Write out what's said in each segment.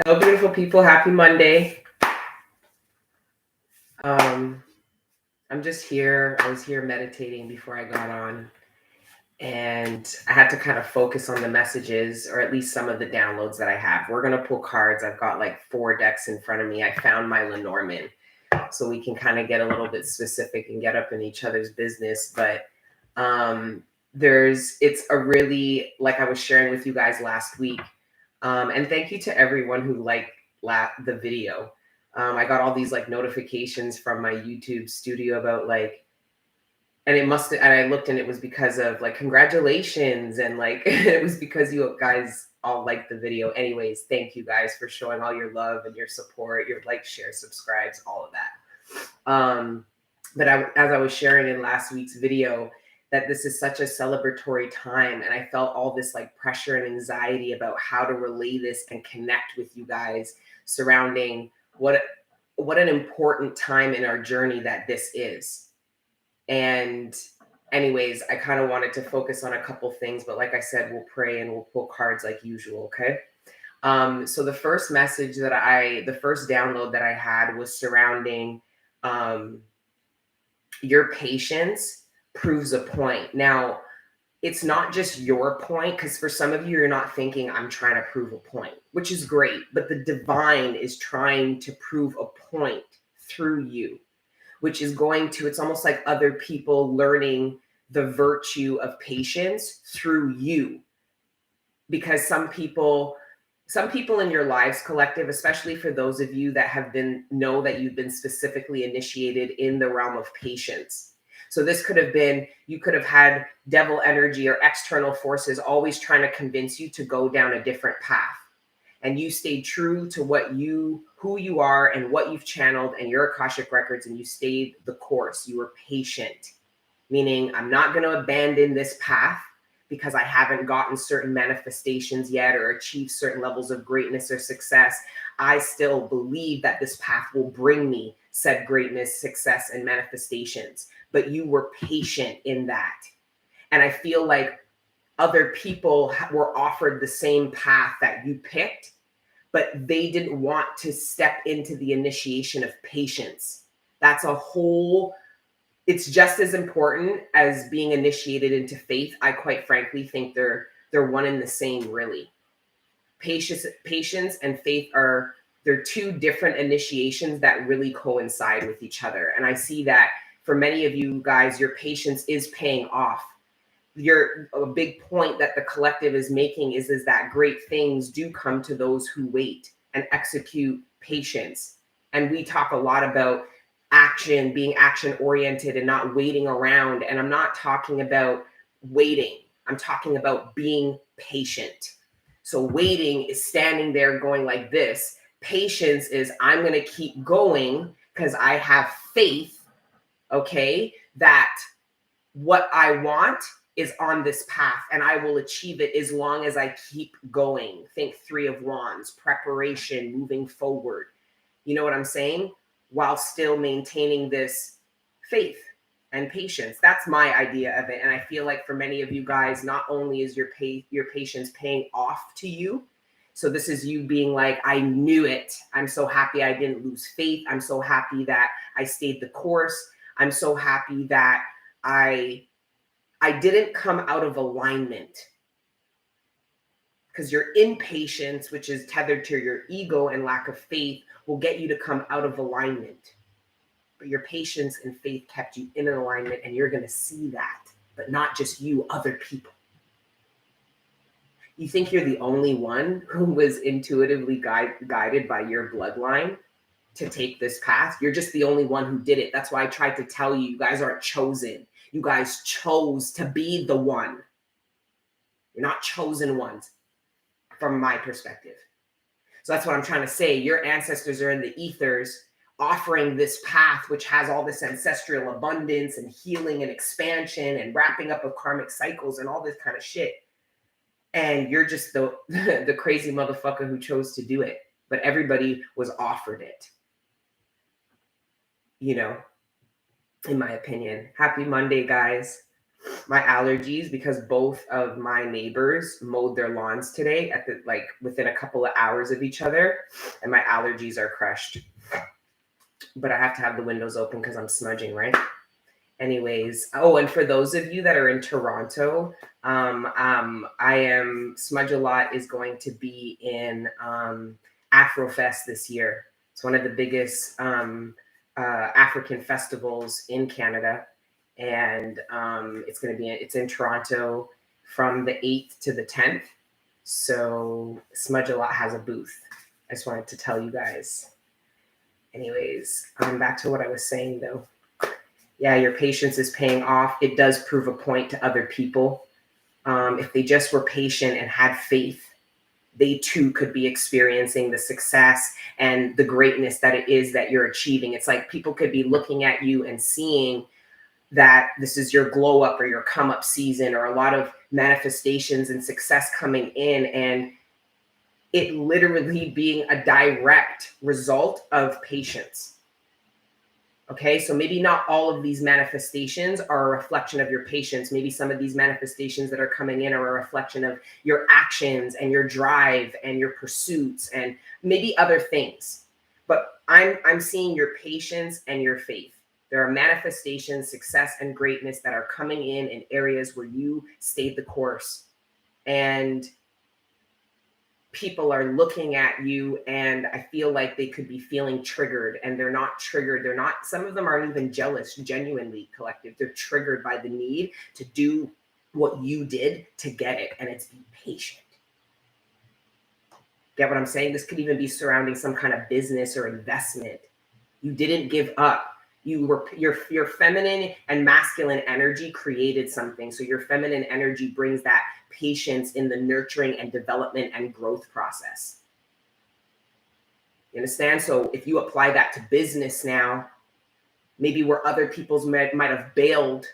Hello, beautiful people. Happy Monday. Um, I'm just here. I was here meditating before I got on, and I had to kind of focus on the messages, or at least some of the downloads that I have. We're going to pull cards. I've got like 4 decks in front of me. I found my lenormand, so we can kind of get a little bit specific and get up in each other's business. But it's a really, like I was sharing with you guys last week. And thank you to everyone who liked the video. I got all these like notifications from my YouTube studio about like, and I looked and it was because of like, congratulations. And like, it was because you guys all liked the video. Anyways, thank you guys for showing all your love and your support, your like, share, subscribes, all of that. But as I was sharing in last week's video, that this is such a celebratory time, and I felt all this like pressure and anxiety about how to relay this and connect with you guys surrounding what an important time in our journey that this is. And anyways, I kind of wanted to focus on a couple things, but like I said, we'll pray and we'll pull cards like usual. Okay. So the first download that I had was surrounding your patience proves a point. Now, it's not just your point, because for some of you, you're not thinking, I'm trying to prove a point, which is great. But the divine is trying to prove a point through you, which is it's almost like other people learning the virtue of patience through you. Because some people in your lives, collective, especially for those of you that know that you've been specifically initiated in the realm of patience. So this could have been, you could have had devil energy or external forces always trying to convince you to go down a different path. And you stayed true to who you are and what you've channeled and your Akashic records, and you stayed the course. You were patient, meaning I'm not going to abandon this path because I haven't gotten certain manifestations yet or achieved certain levels of greatness or success. I still believe that this path will bring me said greatness, success, and manifestations. But you were patient in that. And I feel like other people were offered the same path that you picked, but they didn't want to step into the initiation of patience. It's just as important as being initiated into faith. I quite frankly think they're one and the same, really. Patience and faith they're 2 different initiations that really coincide with each other. And I see that for many of you guys, your patience is paying off. A big point that the collective is making is that great things do come to those who wait and execute patience. And we talk a lot about action, being action oriented and not waiting around. And I'm not talking about waiting. I'm talking about being patient. So waiting is standing there going like this. Patience is I'm going to keep going because I have faith, okay, that what I want is on this path and I will achieve it as long as I keep going. Think 3 of Wands, preparation, moving forward. You know what I'm saying? While still maintaining this faith and patience. That's my idea of it. And I feel like for many of you guys, not only is your patience paying off to you, so this is you being like, I knew it. I'm so happy I didn't lose faith. I'm so happy that I stayed the course. I'm so happy that I didn't come out of alignment. Because your impatience, which is tethered to your ego and lack of faith, will get you to come out of alignment. But your patience and faith kept you in an alignment, and you're going to see that. But not just you, other people. You think you're the only one who was intuitively guided by your bloodline to take this path? You're just the only one who did it. That's why I tried to tell you, you guys aren't chosen. You guys chose to be the one. You're not chosen ones from my perspective. So that's what I'm trying to say. Your ancestors are in the ethers offering this path, which has all this ancestral abundance and healing and expansion and wrapping up of karmic cycles and all this kind of shit. And you're just the crazy motherfucker who chose to do it. But everybody was offered it. You know, in my opinion. Happy Monday, guys. my allergies, because both of my neighbors mowed their lawns today at the like within a couple of hours of each other, and my allergies are crushed. But I have to have the windows open because I'm smudging, right? Anyways, oh, and for those of you that are in Toronto, I am Smudge a Lot is going to be in Afrofest this year. It's one of the biggest African festivals in Canada, and it's in Toronto from the 8th to the 10th. So Smudge a Lot has a booth. I just wanted to tell you guys. Anyways, back to what I was saying though. Yeah, your patience is paying off. It does prove a point to other people. If they just were patient and had faith, they too could be experiencing the success and the greatness that it is that you're achieving. It's like people could be looking at you and seeing that this is your glow up or your come up season, or a lot of manifestations and success coming in, and it literally being a direct result of patience. Okay, so maybe not all of these manifestations are a reflection of your patience. Maybe some of these manifestations that are coming in are a reflection of your actions and your drive and your pursuits and maybe other things. But I'm seeing your patience and your faith. There are manifestations, success, and greatness that are coming in areas where you stayed the course. And people are looking at you, and I feel like they could be feeling triggered, and they're not triggered. Some of them aren't even jealous, genuinely, collective. They're triggered by the need to do what you did to get it. And it's be patient. Get what I'm saying? This could even be surrounding some kind of business or investment. You didn't give up. Your feminine and masculine energy created something. So your feminine energy brings that patience in the nurturing and development and growth process. You understand? So if you apply that to business now, maybe where other people's might have bailed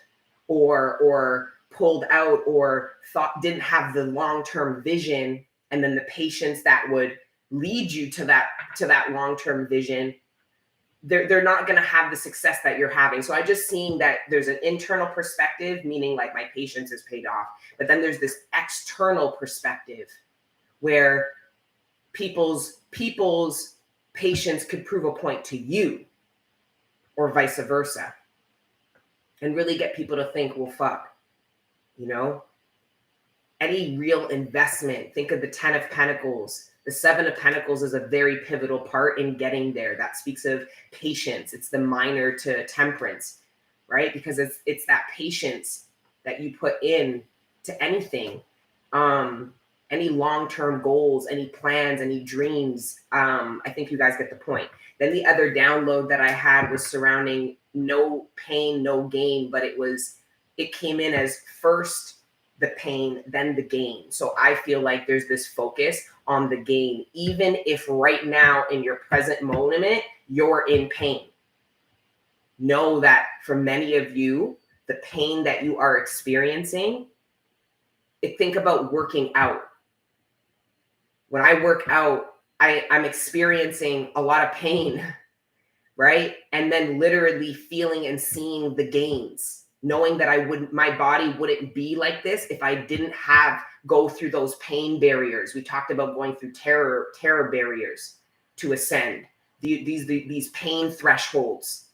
or pulled out or didn't have the long-term vision, and then the patience that would lead you to that long-term vision, they're not going to have the success that you're having. So I just seeing that there's an internal perspective, meaning like my patience is paid off. But then there's this external perspective where people's patience could prove a point to you, or vice versa, and really get people to think, well, fuck, any real investment, think of the 10 of Pentacles. The 7 of Pentacles is a very pivotal part in getting there. That speaks of patience. It's the minor to temperance, right? Because it's that patience that you put in to anything, any long-term goals, any plans, any dreams. I think you guys get the point. Then the other download that I had was surrounding no pain, no gain, but it came in as first the pain, then the gain. So I feel like there's this focus on the gain, even if right now in your present moment, you're in pain. Know that for many of you, the pain that you are experiencing, think about working out. When I work out, I'm experiencing a lot of pain, right? And then literally feeling and seeing the gains, knowing that my body wouldn't be like this if I didn't go through those pain barriers. We talked about going through terror barriers to ascend, these pain thresholds,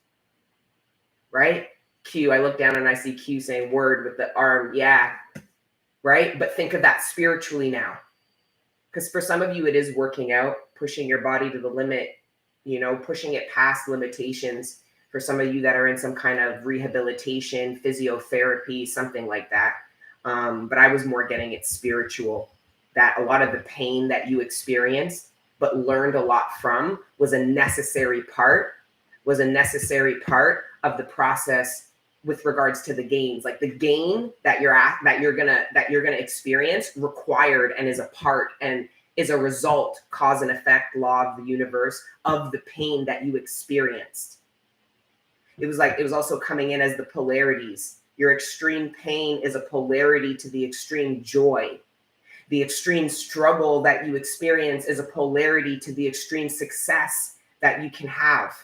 right? Q, I look down and I see Q saying word with the arm. Yeah, right? But think of that spiritually now. Because for some of you, it is working out, pushing your body to the limit, pushing it past limitations. For some of you that are in some kind of rehabilitation, physiotherapy, something like that. But I was more getting it spiritual, that a lot of the pain that you experienced, but learned a lot from, was a necessary part of the process with regards to the gains. Like the gain that you're gonna experience required and is a part and is a result, cause and effect, law of the universe, of the pain that you experienced. It was also coming in as the polarities. Your extreme pain is a polarity to the extreme joy. The extreme struggle that you experience is a polarity to the extreme success that you can have.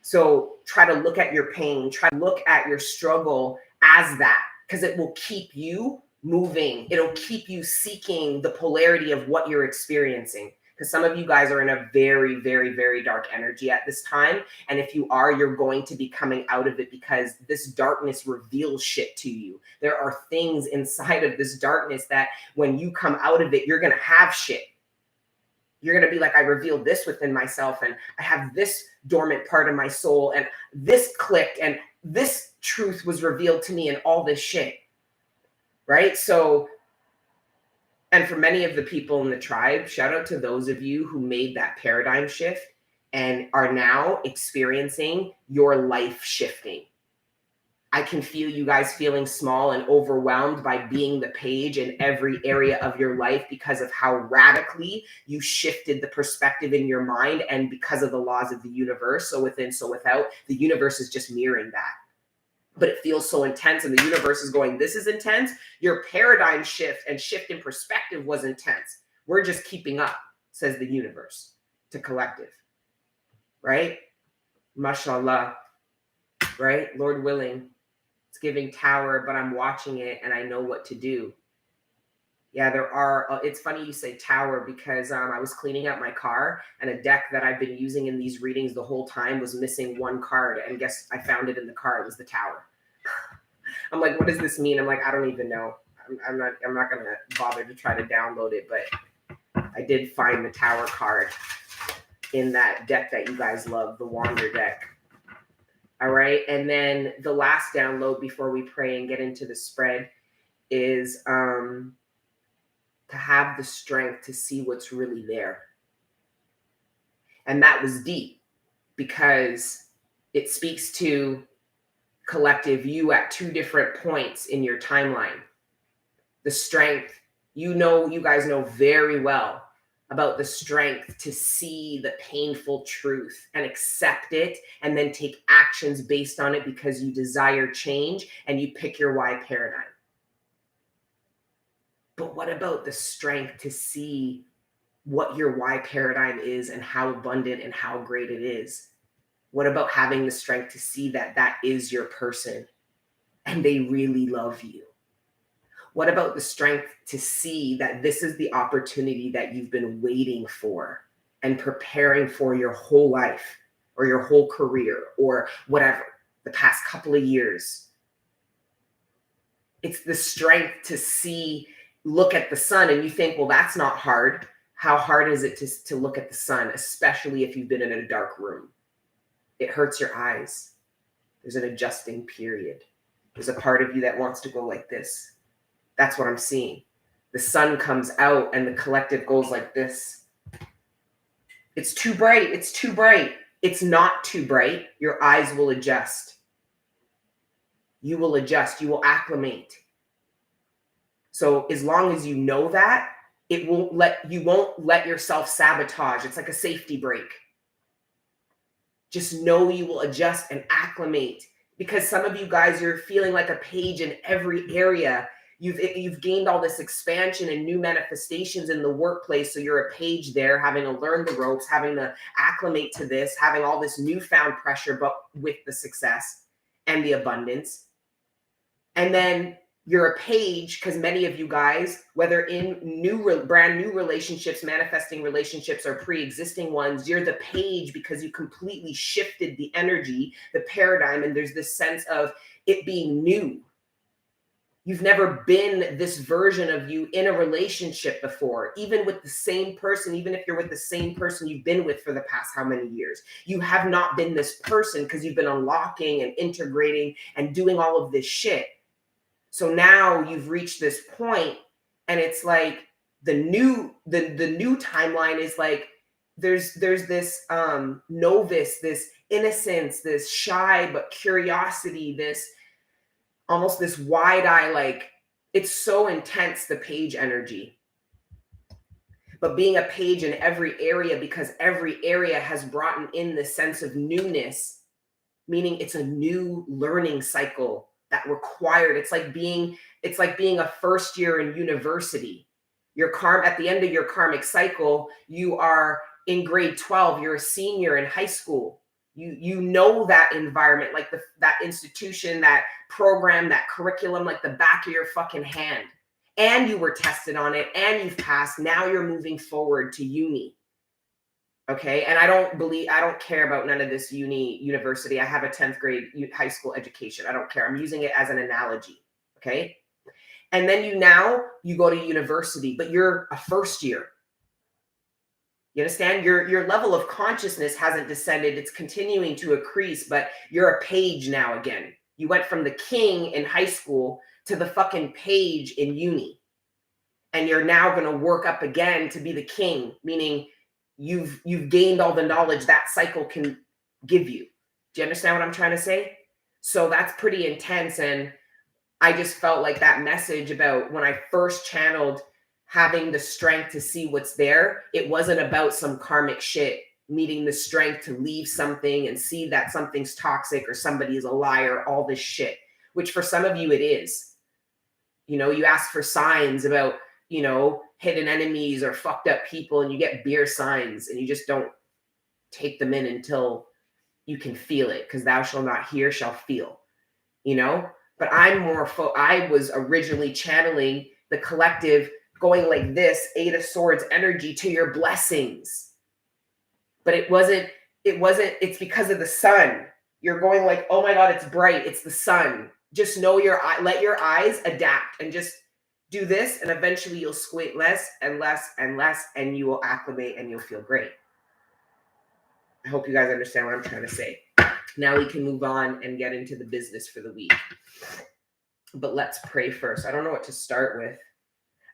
So try to look at your pain, try to look at your struggle as that. because it will keep you moving. It'll keep you seeking the polarity of what you're experiencing. Because some of you guys are in a very, very, very dark energy at this time. And if you are, you're going to be coming out of it because this darkness reveals shit to you. There are things inside of this darkness that when you come out of it, you're going to have shit. You're going to be like, I revealed this within myself, and I have this dormant part of my soul, and this clicked, and this truth was revealed to me, and all this shit. Right? So, and for many of the people in the tribe, shout out to those of you who made that paradigm shift and are now experiencing your life shifting. I can feel you guys feeling small and overwhelmed by being the page in every area of your life because of how radically you shifted the perspective in your mind and because of the laws of the universe. So within, so without, the universe is just mirroring that. But it feels so intense and the universe is going, this is intense. Your paradigm shift and shift in perspective was intense. We're just keeping up, says the universe to collective, right? Mashallah, right? Lord willing, it's giving tower, but I'm watching it and I know what to do. Yeah, there are, it's funny you say tower because I was cleaning out my car and a deck that I've been using in these readings the whole time was missing one card. And guess I found it in the car. It was the tower. I'm like, what does this mean? I'm like, I don't even know. I'm not going to bother to try to download it, but I did find the tower card in that deck that you guys love, the Wander deck. All right. And then the last download before we pray and get into the spread is, to have the strength to see what's really there. And that was deep because it speaks to collective you at two different points in your timeline. The strength, you guys know very well about the strength to see the painful truth and accept it and then take actions based on it because you desire change and you pick your why paradigm. But what about the strength to see what your why paradigm is and how abundant and how great it is? What about having the strength to see that that is your person and they really love you? What about the strength to see that this is the opportunity that you've been waiting for and preparing for your whole life or your whole career or whatever, the past couple of years? It's the strength to see, look at the sun and you think, well, that's not hard. How hard is it to look at the sun, especially if you've been in a dark room? It hurts your eyes. There's an adjusting period. There's a part of you that wants to go like this. That's what I'm seeing. The sun comes out and the collective goes like this. It's too bright. It's too bright. It's not too bright. Your eyes will adjust. You will adjust. You will acclimate. So as long as you know that, you won't let yourself sabotage. It's like a safety brake. Just know you will adjust and acclimate because some of you guys, you're feeling like a page in every area. You've gained all this expansion and new manifestations in the workplace. So you're a page there, having to learn the ropes, having to acclimate to this, having all this newfound pressure, but with the success and the abundance. And then you're a page because many of you guys, whether in brand new relationships, manifesting relationships, or pre-existing ones, you're the page because you completely shifted the energy, the paradigm, and there's this sense of it being new. You've never been this version of you in a relationship before, even with the same person, even if you're with the same person you've been with for the past how many years. You have not been this person because you've been unlocking and integrating and doing all of this shit. So now you've reached this point and it's like the new timeline is like there's this novice, this innocence, this shy but curiosity, this almost this wide eye, like it's so intense, the page energy. But being a page in every area because every area has brought in this sense of newness, meaning it's a new learning cycle that required. It's like being a first year in university. At the end of your karmic cycle, you are in grade 12, you're a senior in high school. You know that environment, like that institution, that program, that curriculum, like the back of your fucking hand. And you were tested on it and you've passed. Now you're moving forward to uni. Okay. And I don't care about none of this university. I have a 10th grade high school education. I don't care. I'm using it as an analogy. Okay. And then you go to university, but you're a first year. You understand? Your level of consciousness hasn't descended. It's continuing to increase, but you're a page now again. You went from the king in high school to the fucking page in uni. And you're now going to work up again to be the king, meaning you've gained all the knowledge that cycle can give you. Do you understand what I'm trying to say? So that's pretty intense. And I just felt like that message about when I first channeled having the strength to see what's there, it wasn't about some karmic shit, needing the strength to leave something and see that something's toxic or somebody is a liar, all this shit, which for some of you it is. You know, you ask for signs about, you know, hidden enemies or fucked up people, and you get beer signs and you just don't take them in until you can feel it, because thou shalt not hear, shall feel, you know? But I'm more, I was originally channeling the collective, going like this, 8 of Swords energy to your blessings. But it's because of the sun. You're going like, oh my God, it's bright. It's the sun. Just know let your eyes adapt and just do this. And eventually you'll squint less and less and less, and you will acclimate and you'll feel great. I hope you guys understand what I'm trying to say. Now we can move on and get into the business for the week. But let's pray first. I don't know what to start with.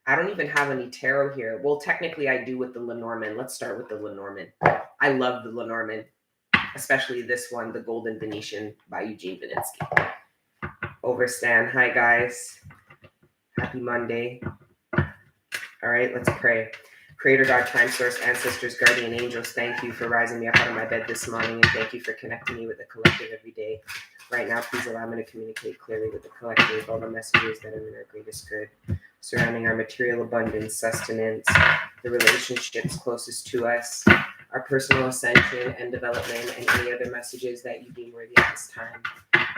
I don't even have any tarot here. Well, technically I do with the Lenormand. Let's start with the Lenormand. I love the Lenormand, especially this one, the Golden Venetian by Eugene Vinitsky. Overstand. Hi, guys. Happy Monday. All right, let's pray. Creator God, time source, ancestors, guardian angels, thank you for rising me up out of my bed this morning, and thank you for connecting me with the collective every day. Right now, please allow me to communicate clearly with the collective, all the messages that are in our greatest good, surrounding our material abundance, sustenance, the relationships closest to us, our personal ascension and development, and any other messages that you deem worthy at this time.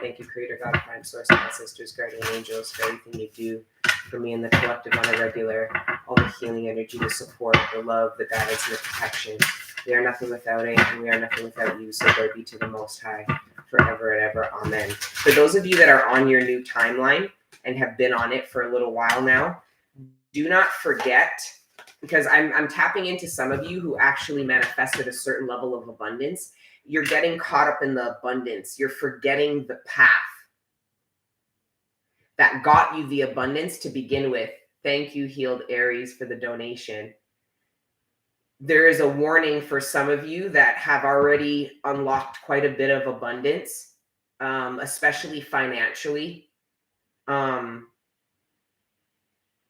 Thank you, Creator God, Prime Source, ancestors, guardian angels, for everything you do for me and the collective on a regular, all the healing energy, the support, the love, the guidance, and the protection. We are nothing without it, and we are nothing without you, so glory be to the Most High, forever and ever. Amen. For those of you that are on your new timeline and have been on it for a little while now, do not forget, because I'm tapping into some of you who actually manifested a certain level of abundance. You're getting caught up in the abundance. You're forgetting the path that got you the abundance to begin with. Thank you, Healed Aries, for the donation. There is a warning for some of you that have already unlocked quite a bit of abundance, especially financially.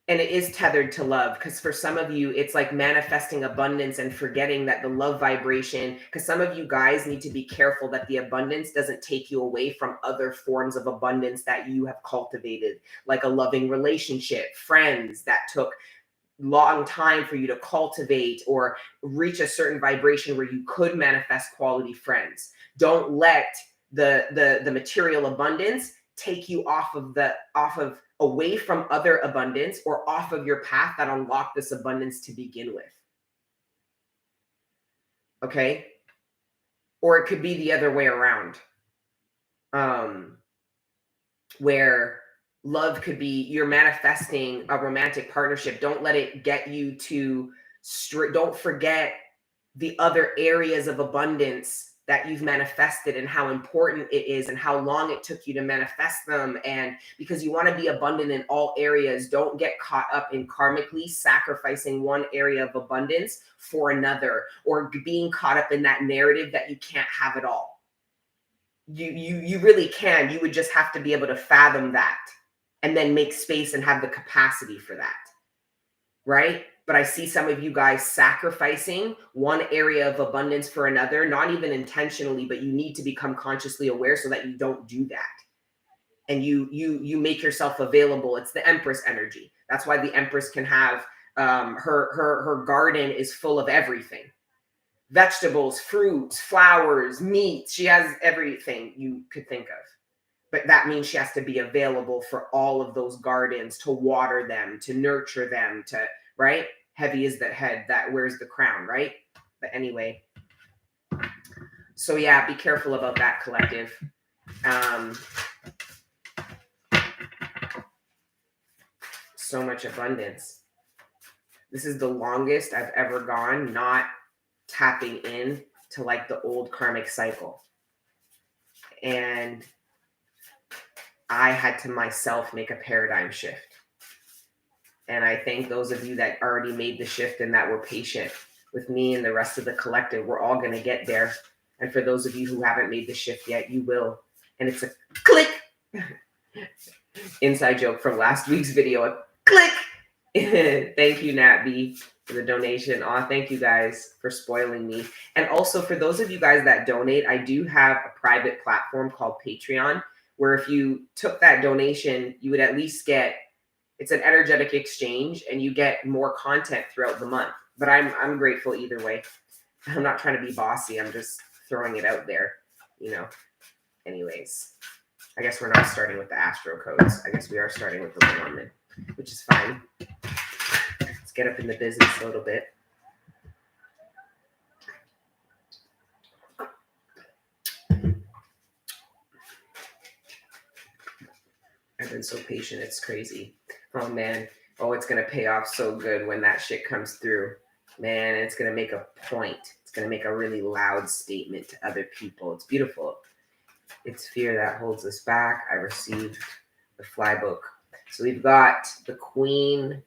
And it is tethered to love, because for some of you, it's like manifesting abundance and forgetting that the love vibration, because some of you guys need to be careful that the abundance doesn't take you away from other forms of abundance that you have cultivated, like a loving relationship, friends that took long time for you to cultivate or reach a certain vibration where you could manifest quality friends. Don't let the material abundance take you away from other abundance or off of your path that unlocked this abundance to begin with. Okay? Or it could be the other way around. Where love could be, you're manifesting a romantic partnership. Don't let it get you to, don't forget the other areas of abundance that you've manifested and how important it is and how long it took you to manifest them. And because you want to be abundant in all areas, don't get caught up in karmically sacrificing one area of abundance for another, or being caught up in that narrative that you can't have it all. You really can. You would just have to be able to fathom that and then make space and have the capacity for that. Right? But I see some of you guys sacrificing one area of abundance for another, not even intentionally, but you need to become consciously aware so that you don't do that. And you make yourself available. It's the Empress energy. That's why the Empress can have her garden is full of everything. vegetables, fruits, flowers, meat. She has everything you could think of. But that means she has to be available for all of those gardens, to water them, to nurture them, to, right? Heavy is the head that wears the crown, right? But anyway, so yeah, be careful about that, collective. So much abundance. This is the longest I've ever gone not tapping in to like the old karmic cycle. And I had to myself make a paradigm shift. And I thank those of you that already made the shift and that were patient with me and the rest of the collective. We're all going to get there. And for those of you who haven't made the shift yet, you will. And it's a click. Inside joke from last week's video. A click. Thank you, Nat B, for the donation. Oh, thank you guys for spoiling me. And also for those of you guys that donate, I do have a private platform called Patreon, where if you took that donation, you would at least get, it's an energetic exchange and you get more content throughout the month. But I'm grateful either way. I'm not trying to be bossy. I'm just throwing it out there, you know. Anyways, I guess we're not starting with the Astro codes. I guess we are starting with the lenormand, which is fine. Let's get up in the business a little bit. I've been so patient, it's crazy. Oh man, oh, it's gonna pay off so good when that shit comes through. Man, it's gonna make a point. It's gonna make a really loud statement to other people. It's beautiful. It's fear that holds us back. I received the fly book. So we've got the Queen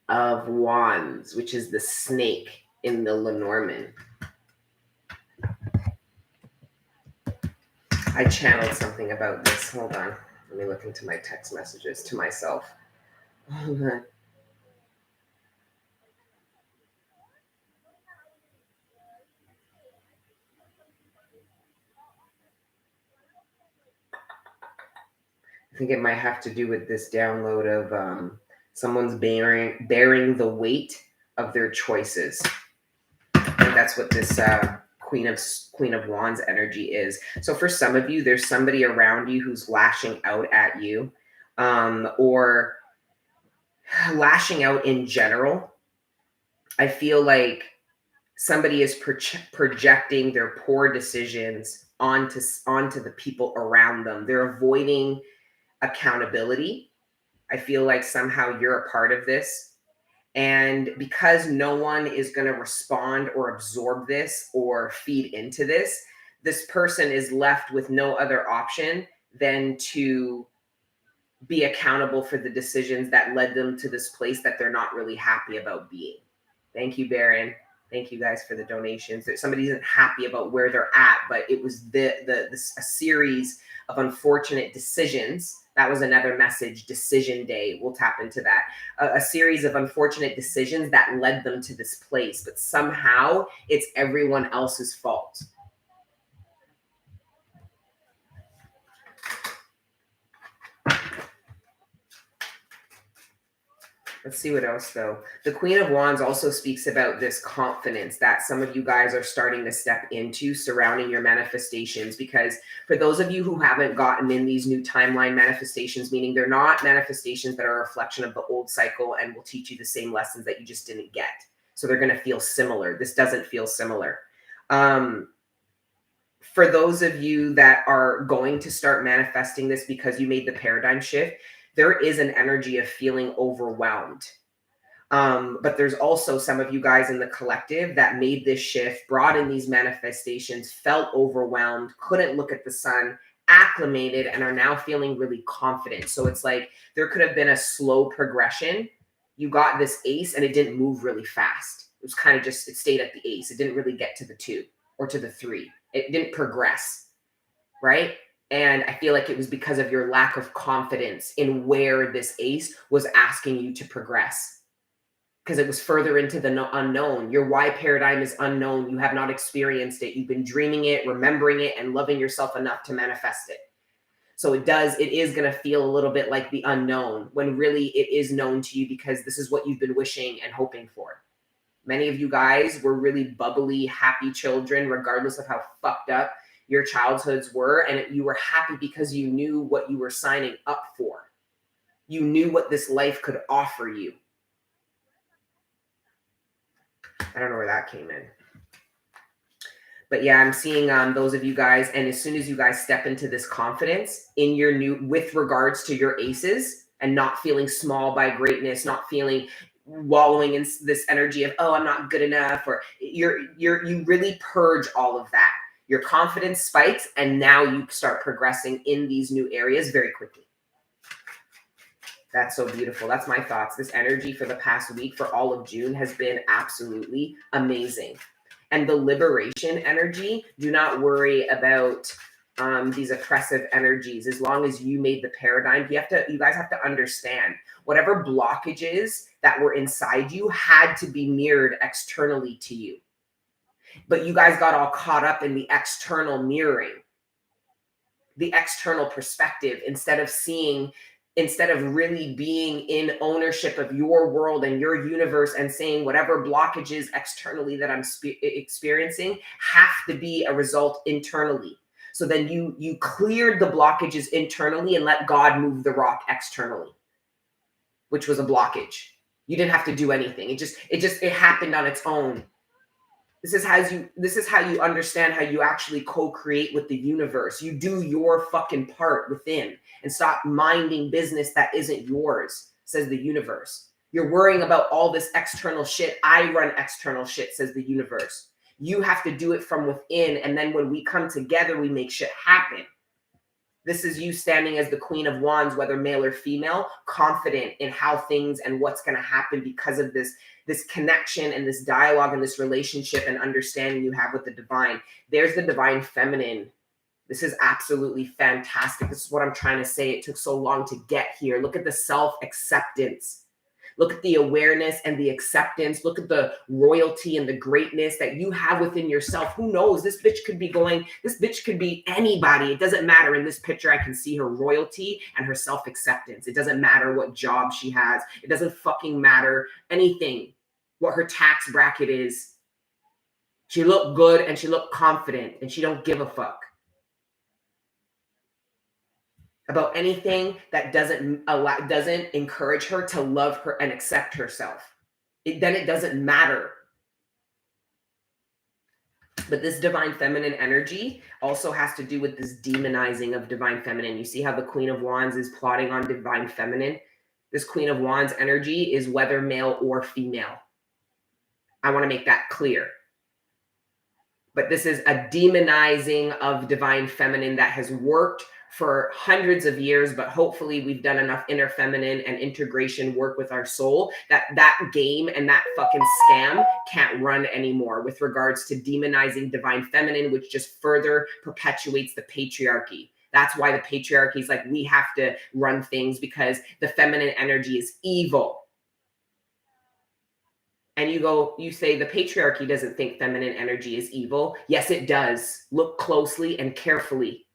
of Wands, which is the snake in the lenormand. I channeled something about this. Hold on. Let me look into my text messages to myself. Hold on. I think it might have to do with this download of someone's bearing the weight of their choices. I think that's what this Queen of Wands energy is. So for some of you, there's somebody around you who's lashing out at you, or lashing out in general. I feel like somebody is projecting their poor decisions onto the people around them. They're avoiding accountability. I feel like somehow you're a part of this. And because no one is going to respond or absorb this or feed into this, this person is left with no other option than to be accountable for the decisions that led them to this place that they're not really happy about being. Thank you, Baron. Thank you guys for the donations. Somebody isn't happy about where they're at, but it was a series of unfortunate decisions. That was another message, decision day. We'll tap into that. A series of unfortunate decisions that led them to this place, but somehow it's everyone else's fault. Let's see what else, though. The Queen of Wands also speaks about this confidence that some of you guys are starting to step into surrounding your manifestations. Because for those of you who haven't gotten in these new timeline manifestations, meaning they're not manifestations that are a reflection of the old cycle and will teach you the same lessons that you just didn't get. So they're going to feel similar. This doesn't feel similar. For those of you that are going to start manifesting this because you made the paradigm shift, there is an energy of feeling overwhelmed. But there's also some of you guys in the collective that made this shift, brought in these manifestations, felt overwhelmed, couldn't look at the sun, acclimated, and are now feeling really confident. So it's like there could have been a slow progression. You got this ace and it didn't move really fast. It was kind of just, it stayed at the ace. It didn't really get to the 2 or to the 3. It didn't progress, right? And I feel like it was because of your lack of confidence in where this ace was asking you to progress. Because it was further into the unknown. Your why paradigm is unknown. You have not experienced it. You've been dreaming it, remembering it, and loving yourself enough to manifest it. So it is going to feel a little bit like the unknown when really it is known to you because this is what you've been wishing and hoping for. Many of you guys were really bubbly, happy children, regardless of how fucked up your childhoods were. And you were happy because you knew what you were signing up for. You knew what this life could offer you. I don't know where that came in. But yeah, I'm seeing those of you guys. And as soon as you guys step into this confidence in your new, with regards to your aces and not feeling small by greatness, not feeling wallowing in this energy of, oh, I'm not good enough, or you really purge all of that. Your confidence spikes, and now you start progressing in these new areas very quickly. That's so beautiful. That's my thoughts. This energy for the past week, for all of June, has been absolutely amazing. And the liberation energy, do not worry about these oppressive energies. As long as you made the paradigm, you guys have to understand, whatever blockages that were inside you had to be mirrored externally to you. But you guys got all caught up in the external mirroring, the external perspective, instead of really being in ownership of your world and your universe and saying whatever blockages externally that I'm experiencing have to be a result internally. So then you cleared the blockages internally and let God move the rock externally, which was a blockage. You didn't have to do anything. It happened on its own. This is how you understand how you actually co-create with the universe. You do your fucking part within and stop minding business that isn't yours, says the universe. You're worrying about all this external shit. I run external shit, says the universe. You have to do it from within. And then when we come together, we make shit happen. This is you standing as the Queen of Wands, whether male or female, confident in how things and what's going to happen because of this connection and this dialogue and this relationship and understanding you have with the divine. There's the divine feminine. This is absolutely fantastic. This is what I'm trying to say. It took so long to get here. Look at the self-acceptance. Look at the awareness and the acceptance. Look at the royalty and the greatness that you have within yourself. Who knows? This bitch could be anybody. It doesn't matter. In this picture, I can see her royalty and her self-acceptance. It doesn't matter what job she has. It doesn't fucking matter anything, what her tax bracket is. She looked good and she looked confident and she don't give a fuck about anything that doesn't encourage her to love her and accept herself. Then it doesn't matter. But this divine feminine energy also has to do with this demonizing of divine feminine. You see how the Queen of Wands is plotting on divine feminine? This Queen of Wands energy is whether male or female. I want to make that clear. But this is a demonizing of divine feminine that has worked for hundreds of years, but hopefully we've done enough inner feminine and integration work with our soul that game and that fucking scam can't run anymore with regards to demonizing divine feminine, which just further perpetuates the patriarchy. That's why the patriarchy is like, we have to run things because the feminine energy is evil. And you say the patriarchy doesn't think feminine energy is evil. Yes, it does. Look closely and carefully.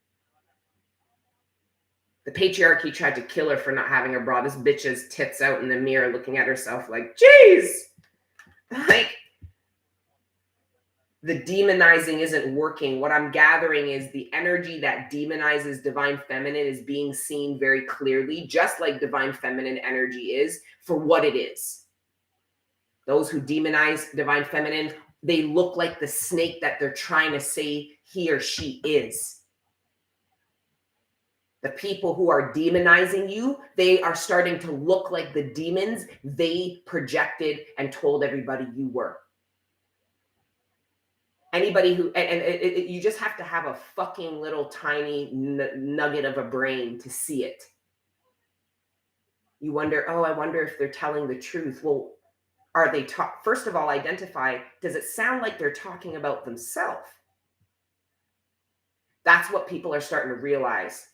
The patriarchy tried to kill her for not having a bra. This bitch has tits out in the mirror looking at herself like, geez. Like, the demonizing isn't working. What I'm gathering is the energy that demonizes divine feminine is being seen very clearly, just like divine feminine energy is, for what it is. Those who demonize divine feminine, they look like the snake that they're trying to say he or she is. The people who are demonizing you, they are starting to look like the demons they projected and told everybody you were. Anybody who, you just have to have a fucking little tiny nugget of a brain to see it. You wonder, I wonder if they're telling the truth. Well, are they first of all, identify, does it sound like they're talking about themselves? That's what people are starting to realize.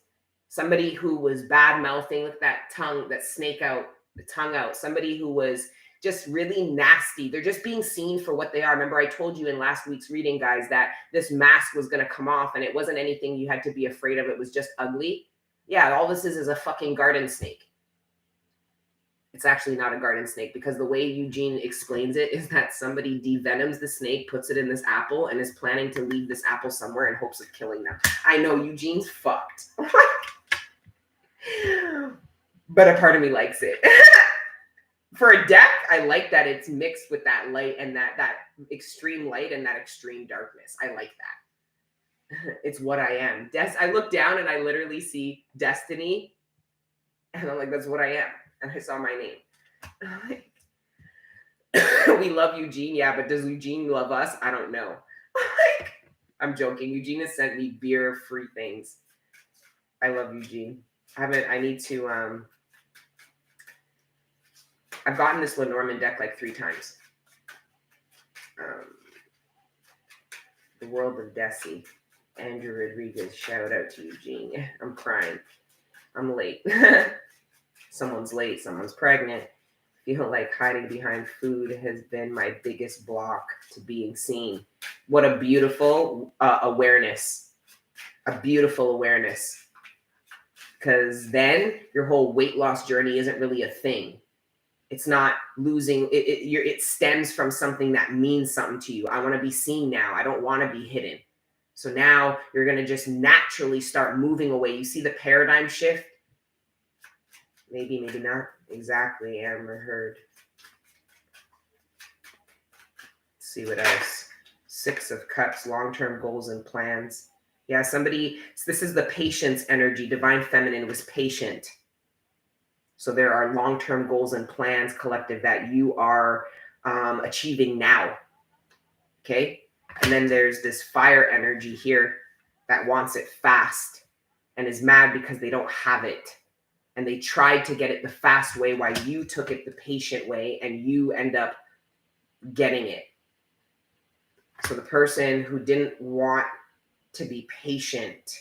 Somebody who was bad mouthing with that tongue, that snake out, the tongue out, somebody who was just really nasty. They're just being seen for what they are. Remember, I told you in last week's reading, guys, that this mask was going to come off and it wasn't anything you had to be afraid of. It was just ugly. Yeah, all this is a fucking garden snake. It's actually not a garden snake, because the way Eugene explains it is that somebody devenoms the snake, puts it in this apple, and is planning to leave this apple somewhere in hopes of killing them. I know Eugene's fucked. But a part of me likes it. For a deck, I like that it's mixed with that light and that extreme light and that extreme darkness. I like that. It's what I am. I look down and I literally see destiny, and I'm like, that's what I am. And I saw my name. We love Eugene, yeah, but does Eugene love us? I don't know. I'm joking. Eugene has sent me beer-free things. I love Eugene. I need to, I've gotten this Lenormand deck like 3 times. The World of Desi. Andrew Rodriguez, shout out to Eugene. I'm crying. I'm late. Someone's late. Someone's pregnant. Feel like hiding behind food has been my biggest block to being seen. What a beautiful awareness. A beautiful awareness. Because then your whole weight loss journey isn't really a thing. It's not losing. It stems from something that means something to you. I want to be seen now. I don't want to be hidden. So now you're going to just naturally start moving away. You see the paradigm shift? Maybe, maybe not. Exactly. Amber Heard. Let's see what else. 6 of Cups, long-term goals and plans. Yeah, this is the patience energy. Divine Feminine was patient. So there are long-term goals and plans, collective, that you are achieving now. Okay? And then there's this fire energy here that wants it fast and is mad because they don't have it. And they tried to get it the fast way while you took it the patient way, and you end up getting it. So the person who didn't want to be patient,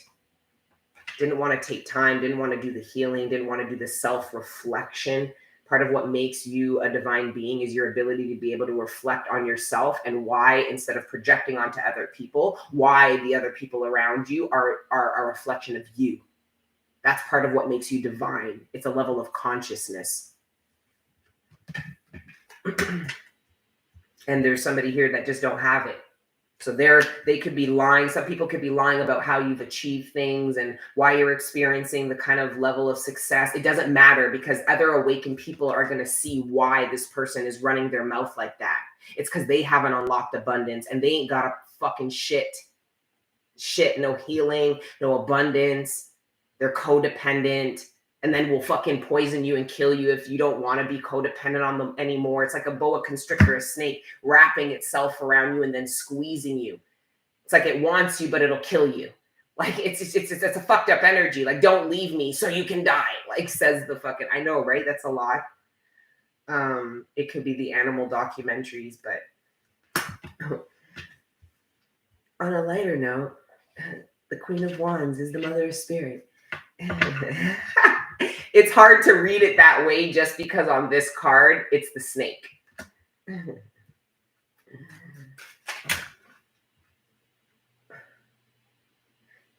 didn't want to take time, didn't want to do the healing, didn't want to do the self-reflection. Part of what makes you a divine being is your ability to be able to reflect on yourself and why, instead of projecting onto other people, why the other people around you are a reflection of you. That's part of what makes you divine. It's a level of consciousness. And there's somebody here that just don't have it. So they could be lying. Some people could be lying about how you've achieved things and why you're experiencing the kind of level of success. It doesn't matter, because other awakened people are going to see why this person is running their mouth like that. It's because they haven't unlocked abundance, and they ain't got a fucking shit. No healing, no abundance. They're codependent, and then will fucking poison you and kill you if you don't want to be codependent on them anymore. It's like a boa constrictor, a snake wrapping itself around you and then squeezing you. It's like it wants you, but it'll kill you. Like it's a fucked up energy. Like, don't leave me so you can die. Like, says the fucking, I know, right? That's a lot. It could be the animal documentaries, but on a lighter note, the Queen of Wands is the mother of spirit. It's hard to read it that way just because on this card it's the snake.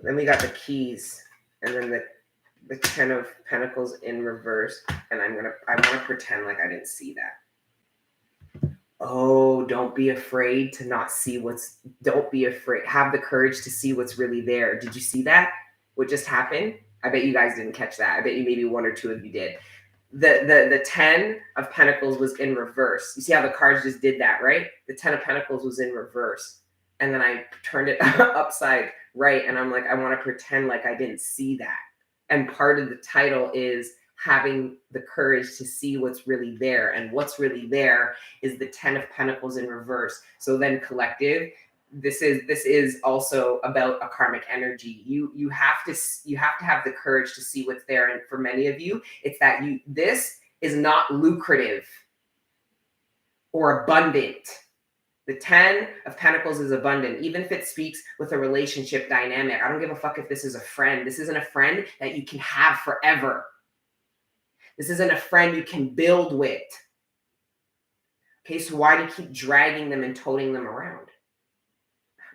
Then we got the keys, and then the 10 of Pentacles in reverse, and I want to pretend like I didn't see that. Oh, don't be afraid to not see don't be afraid. Have the courage to see what's really there. Did you see that? What just happened? I bet you guys didn't catch that. I bet you maybe 1 or 2 of you did. The 10 of Pentacles was in reverse. You see how the cards just did that, right? The 10 of Pentacles was in reverse. And then I turned it upside right. And I'm like, I want to pretend like I didn't see that. And part of the title is having the courage to see what's really there. And what's really there is the 10 of Pentacles in reverse. So then collective, this is also about a karmic energy. You have to have the courage to see what's there. And for many of you, it's that this is not lucrative or abundant. The 10 of Pentacles is abundant, even if it speaks with a relationship dynamic. I don't give a fuck if this is a friend. This isn't a friend that you can have forever. This isn't a friend you can build with. Okay, so why do you keep dragging them and toting them around?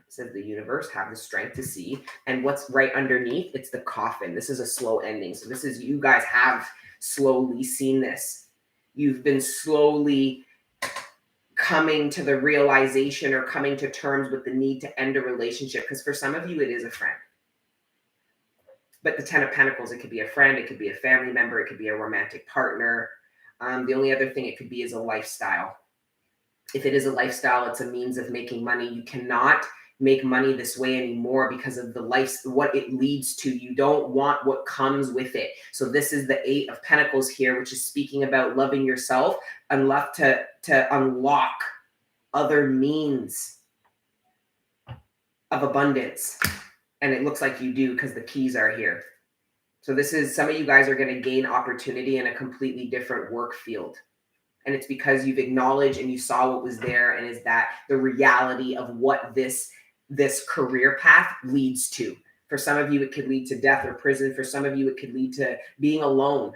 Says the universe, have the strength to see. And what's right underneath, it's the coffin. This is a slow ending. So this is, you guys have slowly seen this. you've been slowly coming to the realization or coming to terms with the need to end a relationship. Because for some of you, it is a friend. But the 10 of Pentacles, it could be a friend, it could be a family member, it could be a romantic partner. The only other thing it could be is a lifestyle. If it is a lifestyle, it's a means of making money. You cannot make money this way anymore because of the life, what it leads to. You don't want what comes with it. So this is the 8 of Pentacles here, which is speaking about loving yourself and love to unlock other means of abundance. And it looks like you do because the keys are here. So this is, some of you guys are going to gain opportunity in a completely different work field. And it's because you've acknowledged and you saw what was there, and is that the reality of what this career path leads to. For some of you, it could lead to death or prison. For some of you, it could lead to being alone.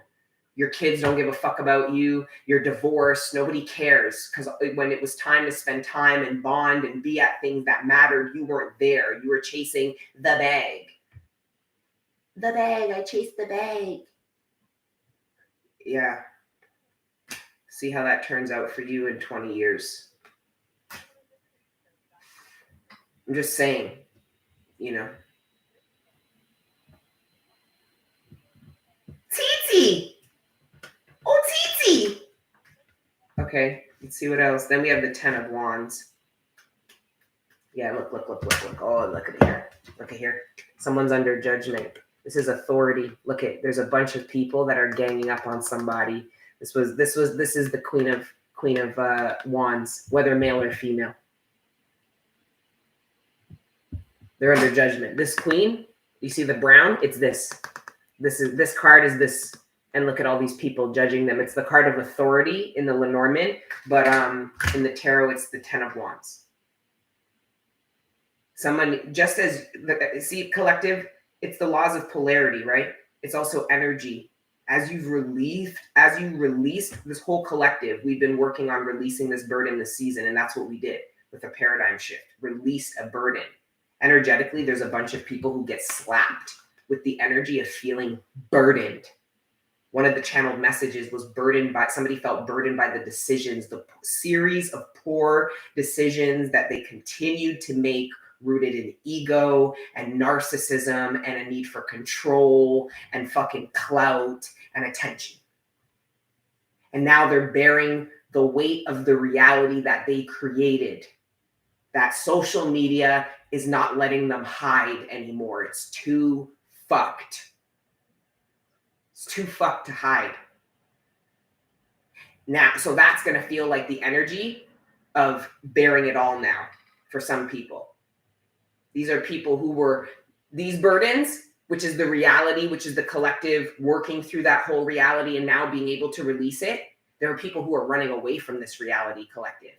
Your kids don't give a fuck about you. You're divorced. Nobody cares, because when it was time to spend time and bond and be at things that mattered, you weren't there. You were chasing the bag. The bag. I chased the bag. Yeah. See how that turns out for you in 20 years. I'm just saying, you know. Titi! Oh, Titi! Okay, let's see what else. Then we have the 10 of Wands. Yeah, look. Oh, look at here. Look at here. Someone's under judgment. This is authority. Look at, there's a bunch of people that are ganging up on somebody. This is the Queen of Wands, whether male or female. They're under judgment. This queen, you see the brown? It's this. This card is this. And look at all these people judging them. It's the card of authority in the Lenormand, but in the tarot, it's the 10 of Wands. Someone, just as see collective, it's the laws of polarity, right? It's also energy. As you release this whole collective, we've been working on releasing this burden this season, and that's what we did with a paradigm shift. Release a burden. Energetically, there's a bunch of people who get slapped with the energy of feeling burdened. One of the channeled messages was somebody felt burdened by the decisions, the series of poor decisions that they continued to make, rooted in ego and narcissism and a need for control and fucking clout and attention. And now they're bearing the weight of the reality that they created. That social media is not letting them hide anymore. It's too fucked. It's too fucked to hide. Now, so that's going to feel like the energy of bearing it all now for some people. These are people who were, these burdens, which is the reality, which is the collective working through that whole reality and now being able to release it. There are people who are running away from this reality collective.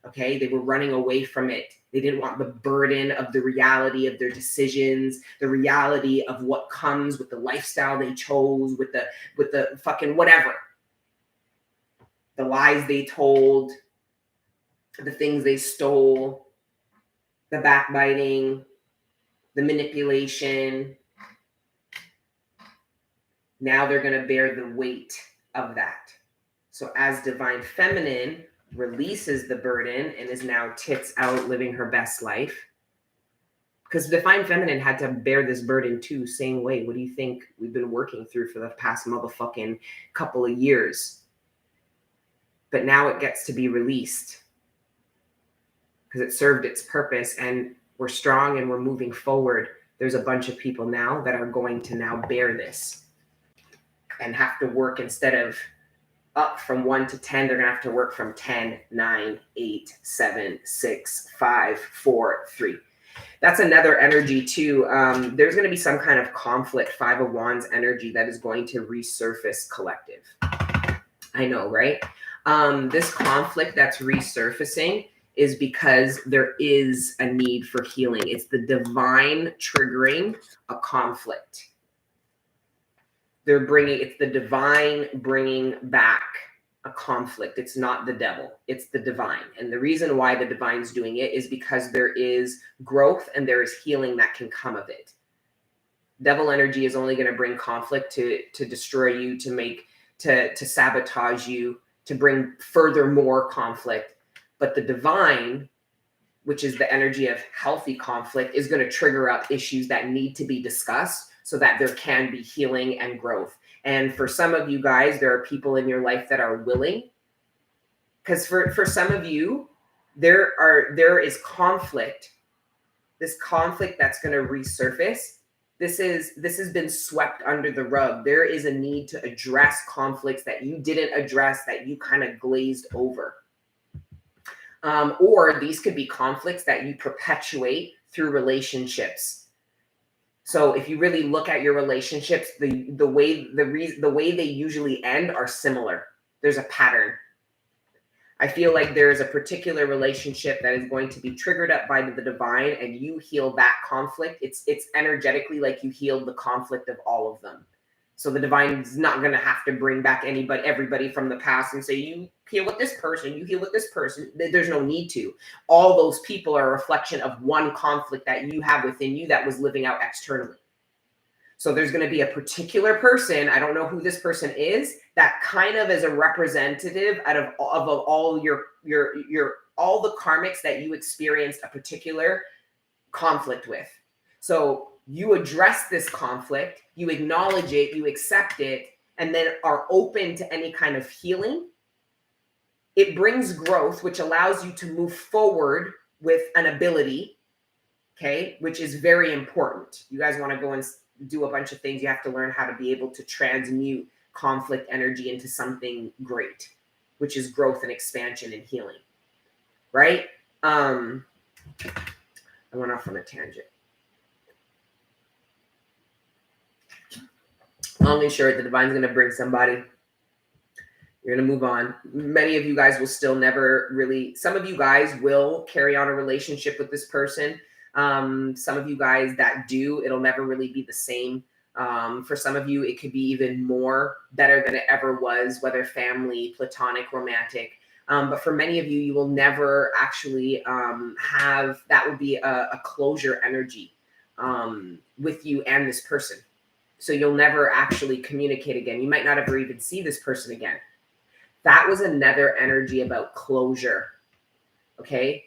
Okay, they were running away from it. They didn't want the burden of the reality of their decisions, the reality of what comes with the lifestyle they chose, with the fucking whatever. The lies they told, the things they stole, the backbiting, the manipulation. Now they're going to bear the weight of that. So as Divine Feminine releases the burden and is now tits out living her best life, because Divine Feminine had to bear this burden too, same way. What do you think we've been working through for the past motherfucking couple of years? But now it gets to be released because it served its purpose and we're strong and we're moving forward. There's a bunch of people now that are going to now bear this and have to work, instead of up from 1 to 10, they're gonna have to work from 10, 9, 8, 7, 6, 5, 4, 3. That's another energy too. There's gonna be some kind of conflict, 5 of Wands energy that is going to resurface collective. I know, right? This conflict that's resurfacing is because there is a need for healing. It's the divine triggering a conflict. It's the divine bringing back a conflict. It's not the devil, it's the divine. And the reason why the divine's doing it is because there is growth and there is healing that can come of it. Devil energy is only going to bring conflict to destroy you, to make to sabotage you, to bring further more conflict. But the divine, which is the energy of healthy conflict, is going to trigger up issues that need to be discussed so that there can be healing and growth. And for some of you guys, there are people in your life that are willing. Because for some of you, there is conflict. This conflict that's going to resurface. This has been swept under the rug. There is a need to address conflicts that you didn't address, that you kind of glazed over. Or these could be conflicts that you perpetuate through relationships. So if you really look at your relationships, the way they usually end are similar. There's a pattern. I feel like there's a particular relationship that is going to be triggered up by the divine, and you heal that conflict. It's energetically like you healed the conflict of all of them. So the divine is not going to have to bring back everybody from the past and say, you heal with this person, you heal with this person. There's no need to. All those people are a reflection of one conflict that you have within you that was living out externally. So there's going to be a particular person, I don't know who this person is, that kind of is a representative out of all your all the karmics that you experienced a particular conflict with. So you address this conflict, you acknowledge it, you accept it, and then are open to any kind of healing. It brings growth, which allows you to move forward with an ability, okay, which is very important. You guys want to go and do a bunch of things. You have to learn how to be able to transmute conflict energy into something great, which is growth and expansion and healing, right? I went off on a tangent. Long and short, the divine's going to bring somebody. You're going to move on. Many of you guys will still never really, some of you guys will carry on a relationship with this person. Some of you guys that do, it'll never really be the same. For some of you, it could be even more better than it ever was, whether family, platonic, romantic. But for many of you, you will never actually have, that will be a closure energy with you and this person. So you'll never actually communicate again. You might not ever even see this person again. That was another energy about closure. Okay.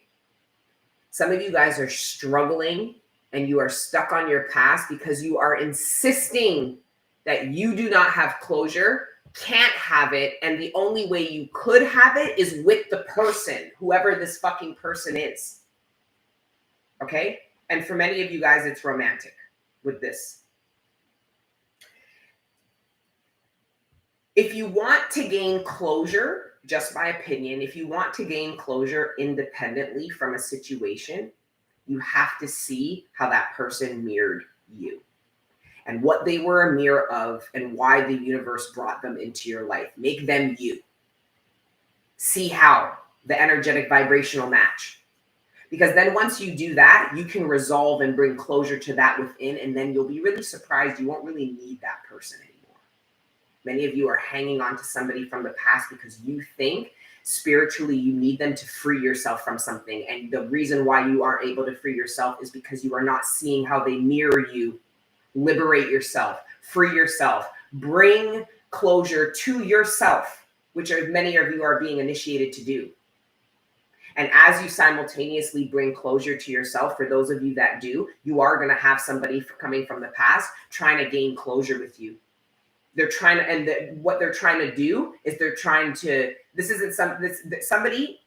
Some of you guys are struggling and you are stuck on your past because you are insisting that you do not have closure, can't have it, and the only way you could have it is with the person, whoever this fucking person is. Okay? And for many of you guys, it's romantic with this. If you want to gain closure, just my opinion, if you want to gain closure independently from a situation, you have to see how that person mirrored you and what they were a mirror of and why the universe brought them into your life. Make them you. See how the energetic vibrational match. Because then once you do that, you can resolve and bring closure to that within, and then you'll be really surprised. You won't really need that person anymore. Many of you are hanging on to somebody from the past because you think spiritually you need them to free yourself from something. And the reason why you aren't able to free yourself is because you are not seeing how they mirror you. Liberate yourself, free yourself, bring closure to yourself, which many of you are being initiated to do. And as you simultaneously bring closure to yourself, for those of you that do, you are going to have somebody coming from the past trying to gain closure with you. They're trying to, and what they're trying to do is they're trying to, somebody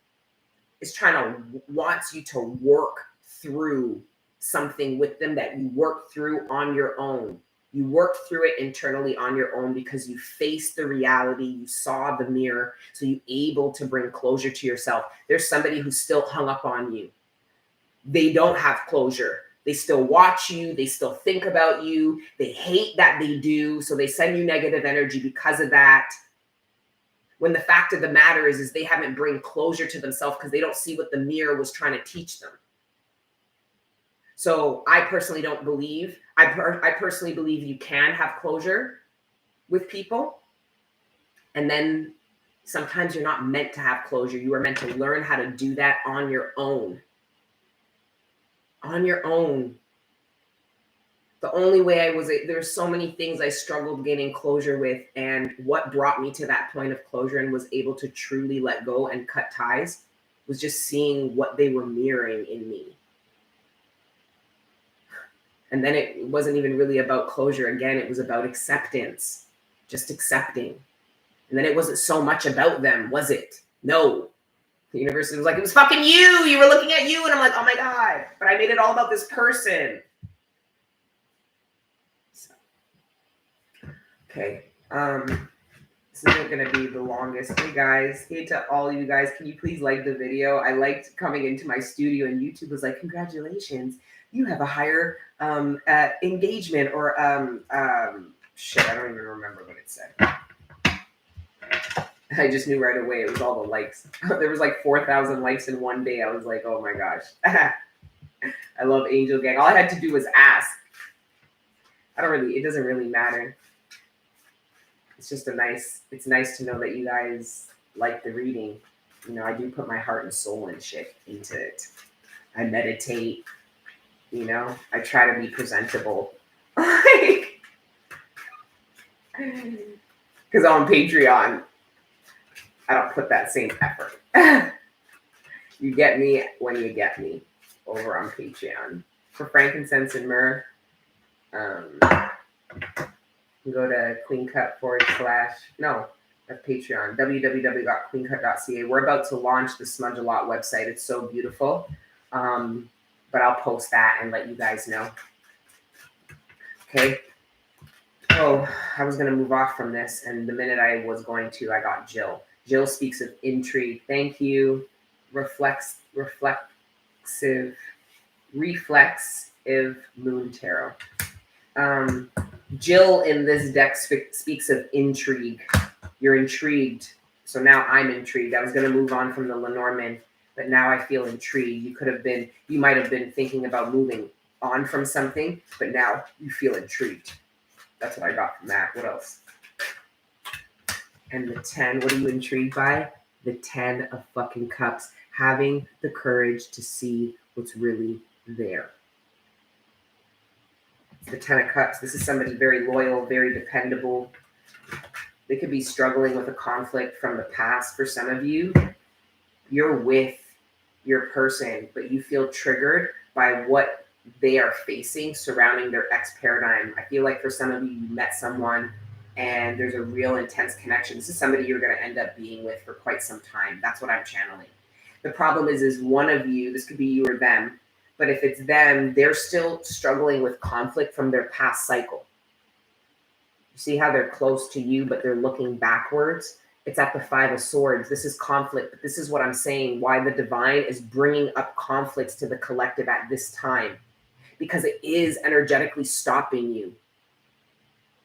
is trying to, wants you to work through something with them that you work through on your own. You worked through it internally on your own because you faced the reality, you saw the mirror, so you're able to bring closure to yourself. There's somebody who's still hung up on you. They don't have closure. They still watch you. They still think about you. They hate that they do. So they send you negative energy because of that. When the fact of the matter is they haven't bring closure to themselves because they don't see what the mirror was trying to teach them. So I personally don't believe, I personally believe you can have closure with people. And then sometimes you're not meant to have closure. You are meant to learn how to do that on your own. On your own. The only way there's so many things I struggled gaining closure with, and what brought me to that point of closure and was able to truly let go and cut ties was just seeing what they were mirroring in me. And then it wasn't even really about closure. Again, it was about acceptance, just accepting. And then it wasn't so much about them, was it? No. The universe was like, it was fucking you. You were looking at you. And I'm like, oh my God. But I made it all about this person. So, okay. This isn't going to be the longest. Hey guys. Hey to all you guys. Can you please like the video? I liked coming into my studio and YouTube was like, congratulations. You have a higher engagement or shit. I don't even remember what it said. I just knew right away it was all the likes. There was like 4,000 likes in one day. I was like, oh my gosh. I love Angel Gang. All I had to do was ask. It doesn't really matter. It's just it's nice to know that you guys like the reading. You know, I do put my heart and soul and shit into it. I meditate. You know, I try to be presentable. Because on Patreon, I don't put that same effort. You get me when you get me over on Patreon. For frankincense and myrrh, go to queencut that's Patreon, www.queencut.ca. We're about to launch the Smudge a Lot website. It's so beautiful. But I'll post that and let you guys know. Okay. Oh, I was going to move off from this. And the minute I was going to, I got Jill. Jill speaks of intrigue. Thank you. Reflexive Moon Tarot. Jill in this deck speaks of intrigue. You're intrigued. So now I'm intrigued. I was going to move on from the Lenormand, but now I feel intrigued. You might have been thinking about moving on from something, but now you feel intrigued. That's what I got from that. What else? And the 10, what are you intrigued by? The 10 of fucking cups. Having the courage to see what's really there. The 10 of cups. This is somebody very loyal, very dependable. They could be struggling with a conflict from the past. For some of you, you're with your person, but you feel triggered by what they are facing surrounding their ex paradigm. I feel like for some of you, you met someone and there's a real intense connection. This is somebody you're going to end up being with for quite some time. That's what I'm channeling. The problem is one of you, this could be you or them, but if it's them, they're still struggling with conflict from their past cycle. You see how they're close to you, but they're looking backwards? It's at the 5 of Swords. This is conflict, but this is what I'm saying, why the divine is bringing up conflicts to the collective at this time, because it is energetically stopping you.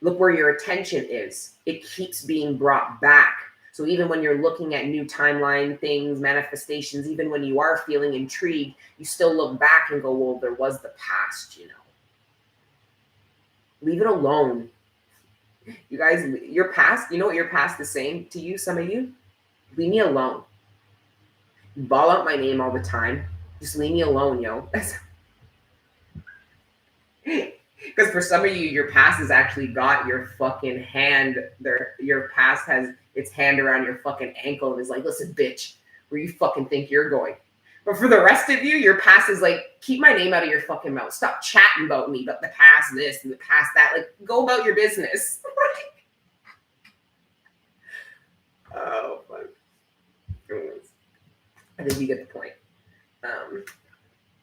Look where your attention is. It keeps being brought back. So even when you're looking at new timeline things, manifestations, even when you are feeling intrigued, you still look back and go, well, there was the past, you know. Leave it alone. You guys, your past, you know what your past is saying to you, some of you? Leave me alone. You ball out my name all the time. Just leave me alone, yo. Because for some of you, your past has actually got your fucking hand there. Your past has its hand around your fucking ankle and is like, listen, bitch, where you fucking think you're going. But for the rest of you, your past is like, keep my name out of your fucking mouth. Stop chatting about me, about the past this and the past that. Like, go about your business. Oh, fuck. I think you get the point.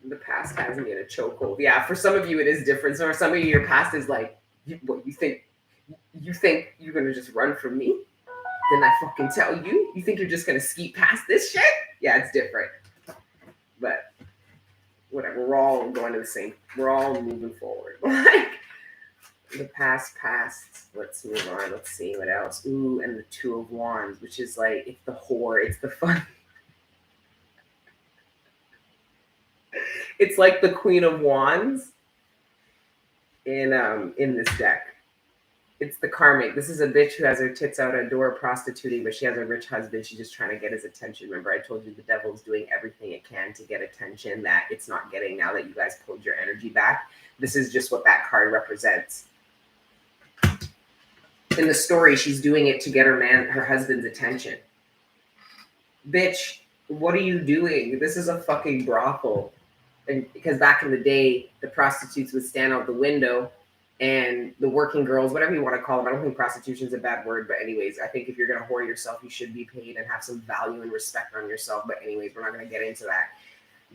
The past has me in a chokehold. Yeah, for some of you, it is different. So for some of you, your past is like, what you think you're going to just run from me? Didn't I fucking tell you? You think you're just going to skeet past this shit? Yeah, it's different. But whatever, we're all going to the same, we're all moving forward. Like, the past. Let's move on. Let's see what else. Ooh, and the 2 of Wands, which is like, it's the whore, it's the fun. It's like the Queen of Wands in this deck. It's the karmic. This is a bitch who has her tits out a door prostituting, but she has a rich husband. She's just trying to get his attention. Remember, I told you the devil's doing everything it can to get attention that it's not getting now that you guys pulled your energy back. This is just what that card represents. In the story, she's doing it to get her husband's attention. Bitch, what are you doing? This is a fucking brothel. And because back in the day, the prostitutes would stand out the window and the working girls, whatever you want to call them. I don't think prostitution is a bad word, but anyways, I think if you're going to whore yourself, you should be paid and have some value and respect on yourself. But anyways, we're not going to get into that.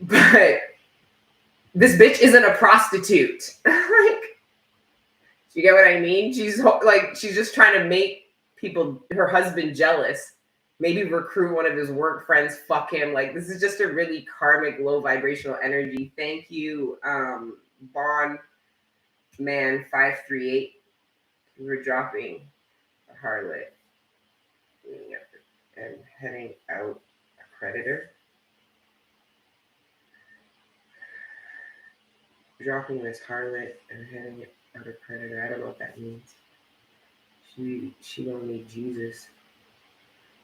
But this bitch isn't a prostitute. Like, you get what I mean? She's just trying to make her husband jealous. Maybe recruit one of his work friends, fuck him. Like, this is just a really karmic, low vibrational energy. Thank you, Bond Man 538. We were dropping a harlot and heading out a predator. Dropping this harlot and heading out a predator. I don't know what that means. She don't need Jesus.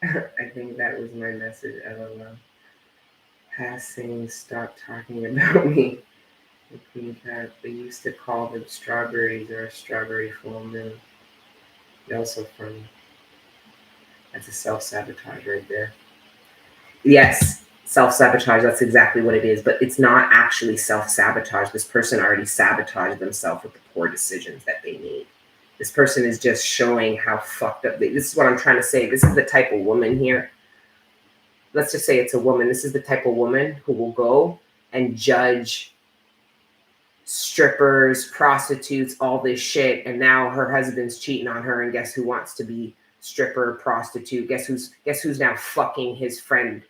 I think that was my message. LOL. Past saying stop talking about me. I think that they used to call them strawberries or a strawberry full moon. They're also funny. That's a self-sabotage right there. Yes, self-sabotage. That's exactly what it is. But it's not actually self-sabotage. This person already sabotaged themselves with the poor decisions that they made. This person is just showing how fucked up this is what I'm trying to say. This is the type of woman here. Let's just say it's a woman. This is the type of woman who will go and judge strippers, prostitutes, all this shit. And now her husband's cheating on her. And guess who wants to be stripper, prostitute? Guess who's now fucking his friend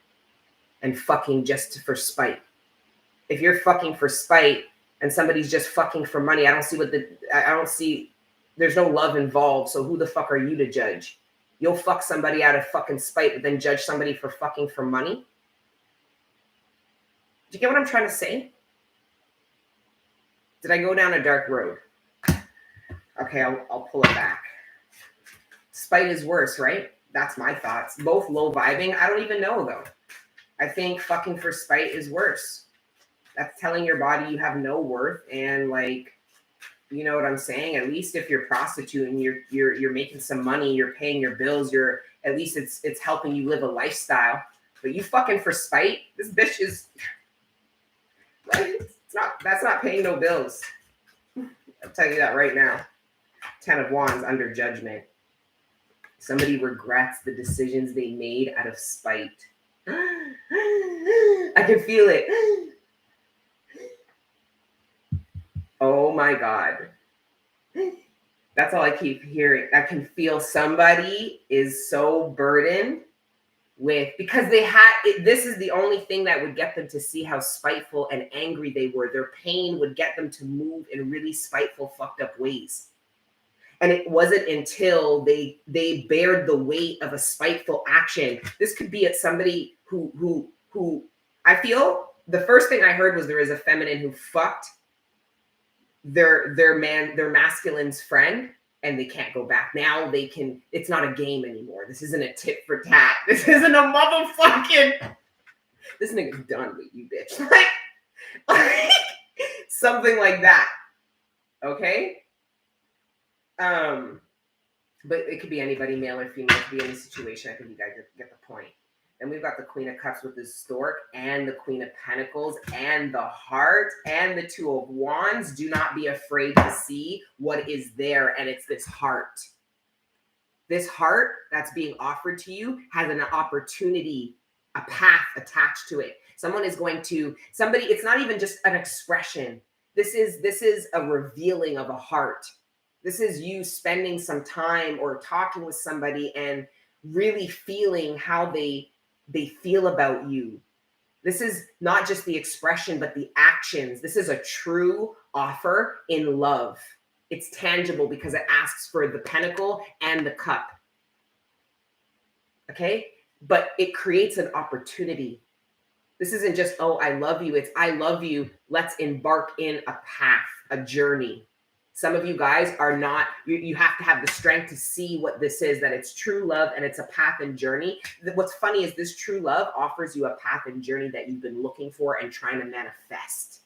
and fucking just for spite? If you're fucking for spite and somebody's just fucking for money, I don't see there's no love involved. So who the fuck are you to judge? You'll fuck somebody out of fucking spite, but then judge somebody for fucking for money? Do you get what I'm trying to say? Did I go down a dark road? Okay, I'll pull it back. Spite is worse, right? That's my thoughts. Both low vibing. I don't even know, though. I think fucking for spite is worse. That's telling your body you have no worth, and like, you know what I'm saying? At least if you're prostituting, you're making some money, you're paying your bills, at least it's helping you live a lifestyle. But you fucking for spite, this bitch is like, that's not paying no bills. I'll tell you that right now. 10 of Wands under judgment. Somebody regrets the decisions they made out of spite. I can feel it. Oh my God. That's all I keep hearing. I can feel somebody is so burdened with, because this is the only thing that would get them to see how spiteful and angry they were. Their pain would get them to move in really spiteful, fucked up ways. And it wasn't until they bared the weight of a spiteful action. This could be at somebody who I feel the first thing I heard was there is a feminine who fucked their masculine's friend, and they can't go back. Now they can, it's not a game anymore. This isn't a tit for tat. This isn't a motherfucking, this nigga's done with you, bitch. Like something like that. Okay? But it could be anybody, male or female. It could be any situation. I think you guys get the point. Then we've got the Queen of Cups with the stork and the Queen of Pentacles and the heart and the Two of Wands. Do not be afraid to see what is there. And it's this heart. This heart that's being offered to you has an opportunity, a path attached to it. It's not even just an expression. This is a revealing of a heart. This is you spending some time or talking with somebody and really feeling how they feel about you. This is not just the expression, but the actions. This is a true offer in love. It's tangible because it asks for the pentacle and the cup. Okay? But it creates an opportunity. This isn't just, oh, I love you. It's, I love you. Let's embark in a path, a journey. Some of you guys are not, you have to have the strength to see what this is, that it's true love and it's a path and journey. What's funny is this true love offers you a path and journey that you've been looking for and trying to manifest.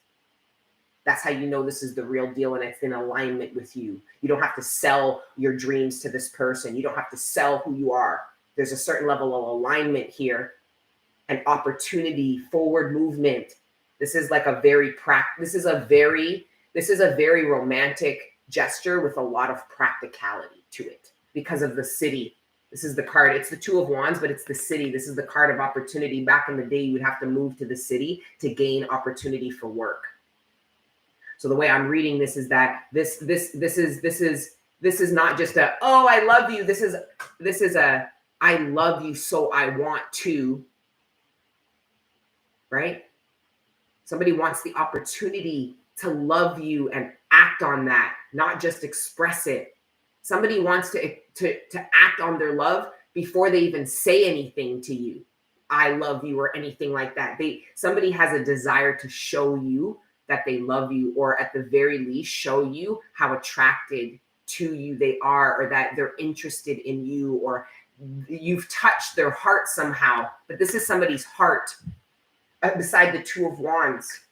That's how you know this is the real deal and it's in alignment with you. You don't have to sell your dreams to this person. You don't have to sell who you are. There's a certain level of alignment here and opportunity, forward movement. This is like a very this is a very romantic gesture with a lot of practicality to it because of the city. This is the card. It's the Two of Wands, but it's the city. This is the card of opportunity. Back in the day, you would have to move to the city to gain opportunity for work. So the way I'm reading this is that this is not just a, oh, I love you. This is a, I love you, so I want to, right? Somebody wants the opportunity to love you and act on that, not just express it. Somebody wants to act on their love before they even say anything to you. I love you or anything like that. Somebody has a desire to show you that they love you, or at the very least show you how attracted to you they are, or that they're interested in you, or you've touched their heart somehow. But this is somebody's heart beside the Two of Wands.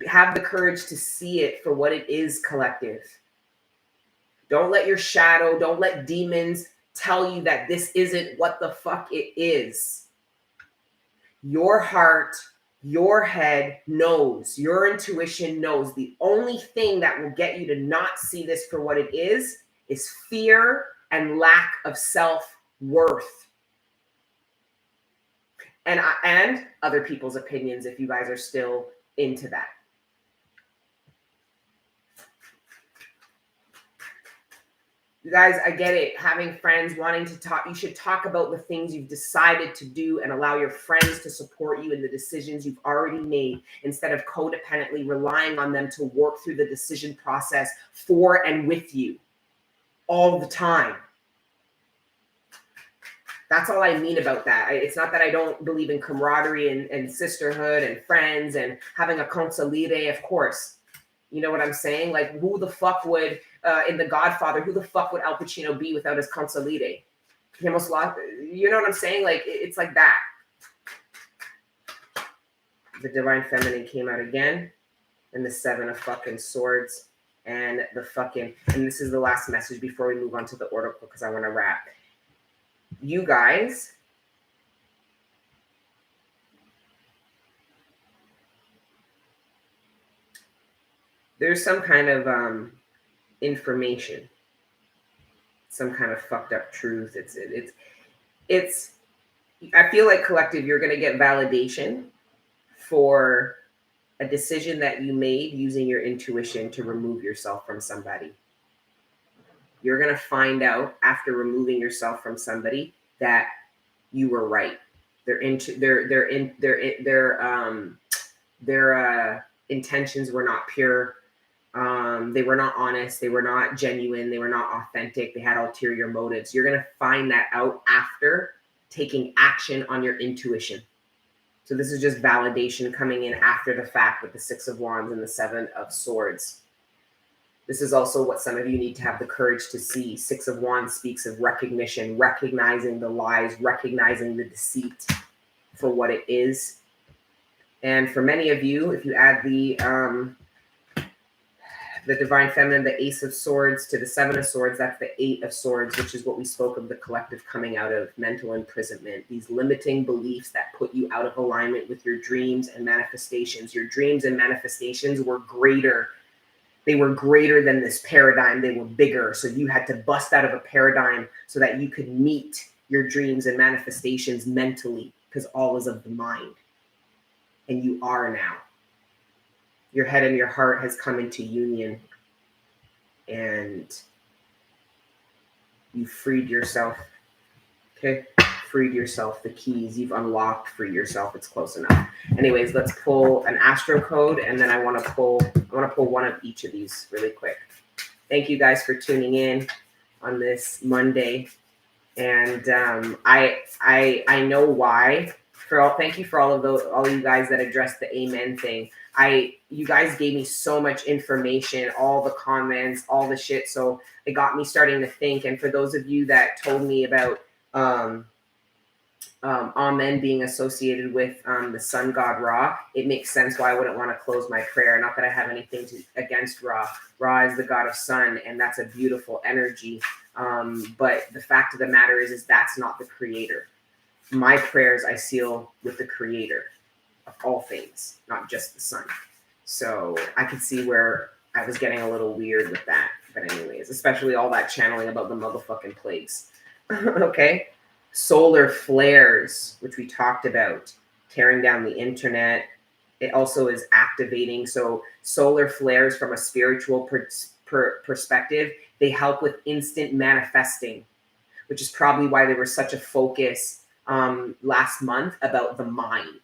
Have the courage to see it for what it is, collective. Don't let your shadow, don't let demons tell you that this isn't what the fuck it is. Your heart, your head knows, your intuition knows. The only thing that will get you to not see this for what it is fear and lack of self-worth. And other people's opinions, if you guys are still into that. You guys, I get it. Having friends, wanting to talk. You should talk about the things you've decided to do and allow your friends to support you in the decisions you've already made, instead of codependently relying on them to work through the decision process for and with you all the time. That's all I mean about that. It's not that I don't believe in camaraderie and sisterhood and friends and having a consolide, of course. You know what I'm saying? Like, who the fuck would, in The Godfather, who the fuck would Al Pacino be without his consolide? He almost lost, you know what I'm saying? Like, it's like that. The Divine Feminine came out again. And the Seven of fucking Swords. And the fucking, and this is the last message before we move on to the oracle, because I want to wrap. You guys, there's some kind of information, some kind of fucked up truth. It's I feel like, collective, you're going to get validation for a decision that you made using your intuition to remove yourself from somebody. You're going to find out after removing yourself from somebody that you were right. Their intentions were not pure. They were not honest. They were not genuine. They were not authentic. They had ulterior motives. You're going to find that out after taking action on your intuition. So this is just validation coming in after the fact with the Six of Wands and the Seven of Swords. This is also what some of you need to have the courage to see. Six of Wands speaks of recognition, recognizing the lies, recognizing the deceit for what it is. And for many of you, if you add the Divine Feminine, the Ace of Swords to the Seven of Swords, that's the Eight of Swords, which is what we spoke of, the collective coming out of mental imprisonment, these limiting beliefs that put you out of alignment with your dreams and manifestations. Your dreams and manifestations were greater. They were greater than this paradigm. They were bigger. So you had to bust out of a paradigm so that you could meet your dreams and manifestations mentally, because all is of the mind. And you are now. Your head and your heart has come into union, and you freed yourself. Okay? Freed yourself. The keys you've unlocked, free yourself. It's close enough. Anyways, let's pull an Astro code, and then I want to pull one of each of these really quick. Thank you guys for tuning in on this Monday. And I know why Thank you for all of you guys that addressed the amen thing. You guys gave me so much information, all the comments, all the shit. So it got me starting to think. And for those of you that told me about Amen being associated with the sun god Ra, it makes sense why I wouldn't want to close my prayer. Not that I have anything against Ra. Ra is the god of sun, and that's a beautiful energy. But the fact of the matter is that's not the creator. My prayers I seal with the creator of all things, not just the sun. So I could see where I was getting a little weird with that. But anyways, especially all that channeling about the motherfucking plagues. Okay. Solar flares, which we talked about, tearing down the internet. It also is activating. So solar flares from a spiritual perspective, they help with instant manifesting, which is probably why there was such a focus last month about the mind,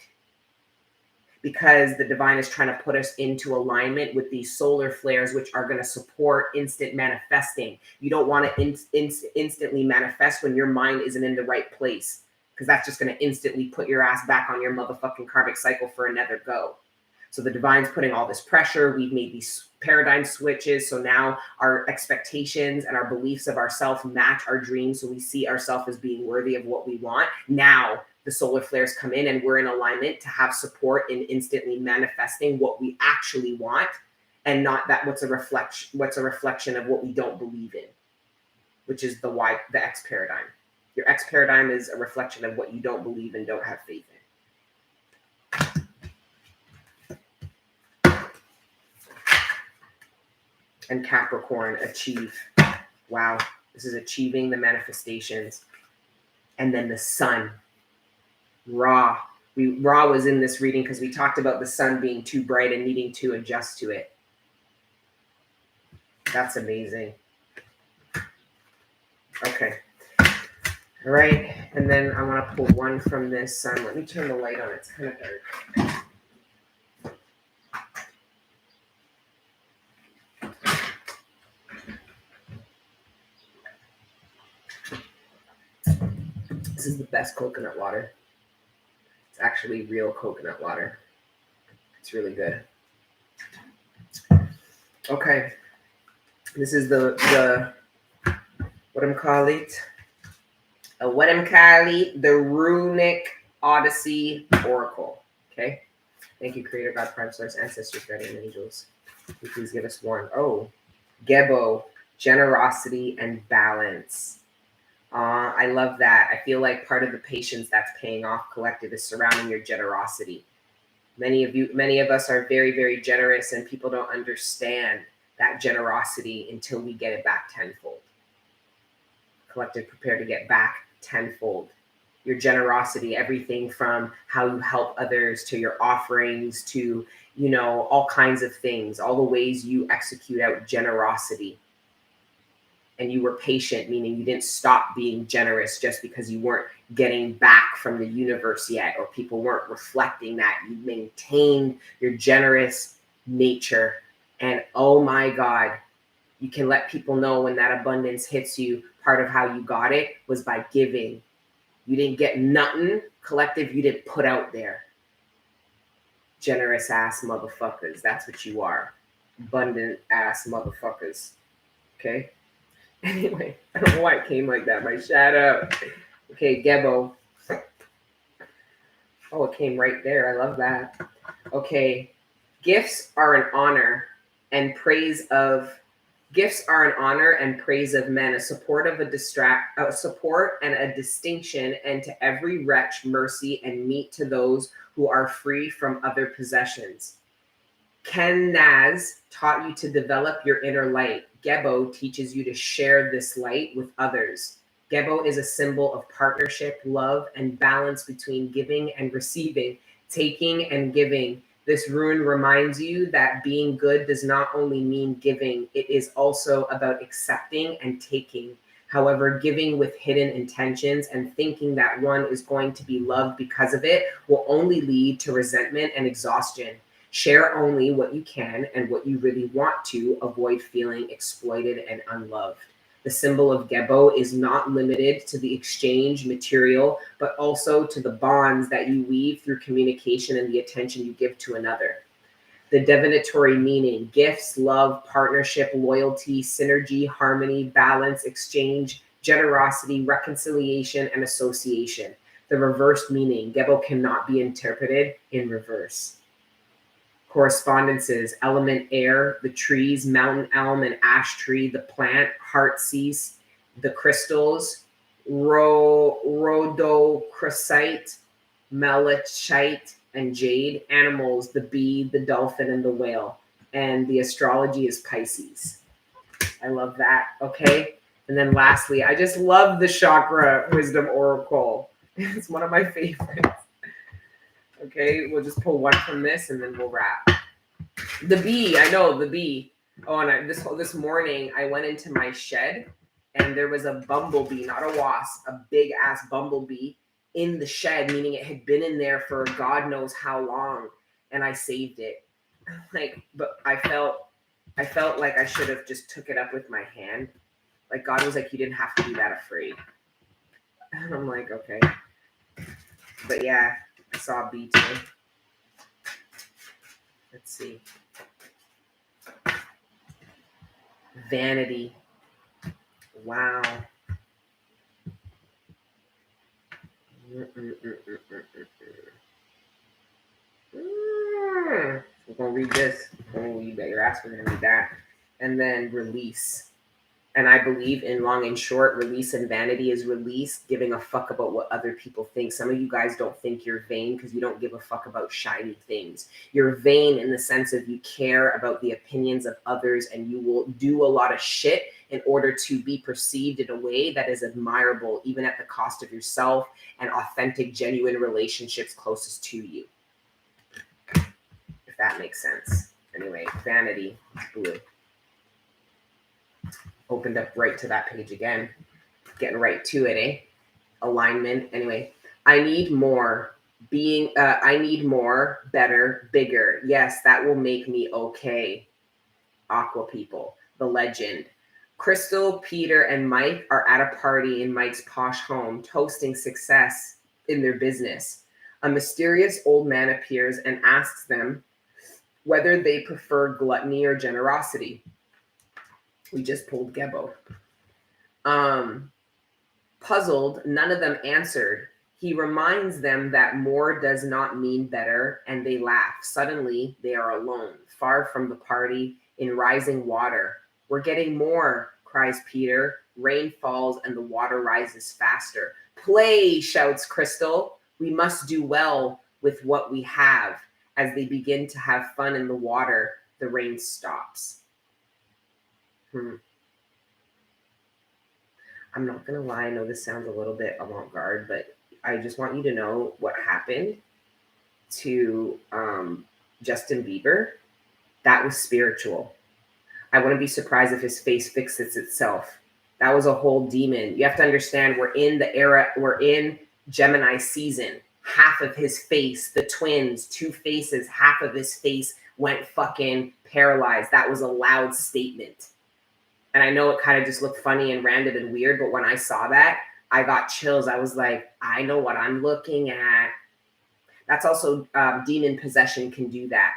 because the divine is trying to put us into alignment with these solar flares, which are going to support instant manifesting. You don't want to instantly manifest when your mind isn't in the right place, because that's just going to instantly put your ass back on your motherfucking karmic cycle for another go. So the divine's putting all this pressure. We've made these paradigm switches. So now our expectations and our beliefs of ourselves match our dreams. So we see ourselves as being worthy of what we want. Now the solar flares come in and we're in alignment to have support in instantly manifesting what we actually want, and not that what's a reflection of what we don't believe in, which is the X paradigm. Your X paradigm is a reflection of what you don't believe and don't have faith in. And Capricorn, achieve. Wow, this is achieving the manifestations. And then the sun, Ra. Ra was in this reading because we talked about the sun being too bright and needing to adjust to it. That's amazing. Okay. All right. And then I want to pull one from this sun. Let me turn the light on. It's kind of dark. This is the best coconut water. It's actually real coconut water. It's really good. Okay. This is the the Runic Odyssey Oracle. Okay. Thank you, Creator, God, Prime Source, Ancestors, Guardian Angels. Please give us one. Oh, Gebo, generosity and balance. I love that. I feel like part of the patience that's paying off collective is surrounding your generosity. Many of us are very, very generous, and people don't understand that generosity until we get it back tenfold. Collective, prepare to get back tenfold. Your generosity, everything from how you help others to your offerings to, all kinds of things, all the ways you execute out generosity. And you were patient, meaning you didn't stop being generous just because you weren't getting back from the universe yet, or people weren't reflecting that. You maintained your generous nature. And oh my God, you can let people know when that abundance hits you. Part of how you got it was by giving. You didn't get nothing, collective, you didn't put out there. Generous ass motherfuckers. That's what you are. Abundant ass motherfuckers. Okay? Anyway, I don't know why it came like that. My shut up. Okay, Gebo. Oh, it came right there. I love that. Okay. Gifts are an honor and praise of men, a support and a distinction, and to every wretch mercy and meet to those who are free from other possessions. Ken Naz taught you to develop your inner light. Gebo teaches you to share this light with others. Gebo is a symbol of partnership, love, and balance between giving and receiving, taking and giving. This rune reminds you that being good does not only mean giving, it is also about accepting and taking. However, giving with hidden intentions and thinking that one is going to be loved because of it will only lead to resentment and exhaustion. Share only what you can and what you really want to avoid feeling exploited and unloved. The symbol of Gebo is not limited to the exchange material, but also to the bonds that you weave through communication and the attention you give to another. The divinatory meaning: gifts, love, partnership, loyalty, synergy, harmony, balance, exchange, generosity, reconciliation, and association. The reversed meaning: Gebo cannot be interpreted in reverse. Correspondences: element air, the trees, mountain elm and ash tree, the plant, heartsease, the crystals, rhodochrosite, malachite, and jade. Animals: the bee, the dolphin, and the whale. And the astrology is Pisces. I love that. Okay. And then lastly, I just love the chakra wisdom oracle. It's one of my favorites. Okay, we'll just pull one from this and then we'll wrap. The bee, I know the bee. Oh, and this morning I went into my shed and there was a bumblebee, not a wasp, a big ass bumblebee in the shed, meaning it had been in there for God knows how long, and I saved it. Like, but I felt like I should have just took it up with my hand. Like God was like, you didn't have to be that afraid. And I'm like, okay. But yeah, I saw a bee today. Let's see. Vanity. Wow. We're gonna read this. We're gonna read that. Your ass. We're gonna read that, and then release. And I believe in long and short, release and vanity is release, giving a fuck about what other people think. Some of you guys don't think you're vain because you don't give a fuck about shiny things. You're vain in the sense of you care about the opinions of others and you will do a lot of shit in order to be perceived in a way that is admirable, even at the cost of yourself and authentic, genuine relationships closest to you. If that makes sense. Anyway, vanity, blue. Opened up right to that page again. Getting right to it, eh? Alignment. Anyway, I need more. I need more, better, bigger. Yes, that will make me okay. Aqua people. The legend. Crystal, Peter, and Mike are at a party in Mike's posh home, toasting success in their business. A mysterious old man appears and asks them whether they prefer gluttony or generosity. We just pulled Gebo. Puzzled, none of them answered. He reminds them that more does not mean better, and they laugh. Suddenly, they are alone, far from the party, in rising water. We're getting more, cries Peter. Rain falls and the water rises faster. Play, shouts Crystal. We must do well with what we have. As they begin to have fun in the water, the rain stops. I'm not going to lie. I know this sounds a little bit avant-garde, but I just want you to know what happened to Justin Bieber. That was spiritual. I wouldn't be surprised if his face fixes itself. That was a whole demon. You have to understand, we're in Gemini season. Half of his face, the twins, two faces, half of his face went fucking paralyzed. That was a loud statement. And I know it kind of just looked funny and random and weird, but when I saw that, I got chills. I was like, I know what I'm looking at. That's also demon possession can do that.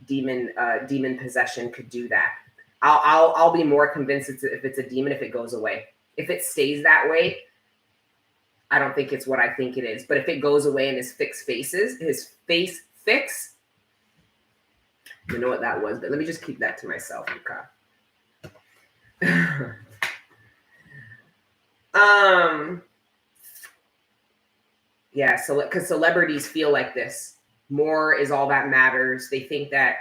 Demon possession could do that. I'll be more convinced if it's a demon if it goes away. If it stays that way, I don't think it's what I think it is. But if it goes away and his face fix, you know what that was. But let me just keep that to myself. Okay. Yeah, so because celebrities feel like this, more is all that matters. They think that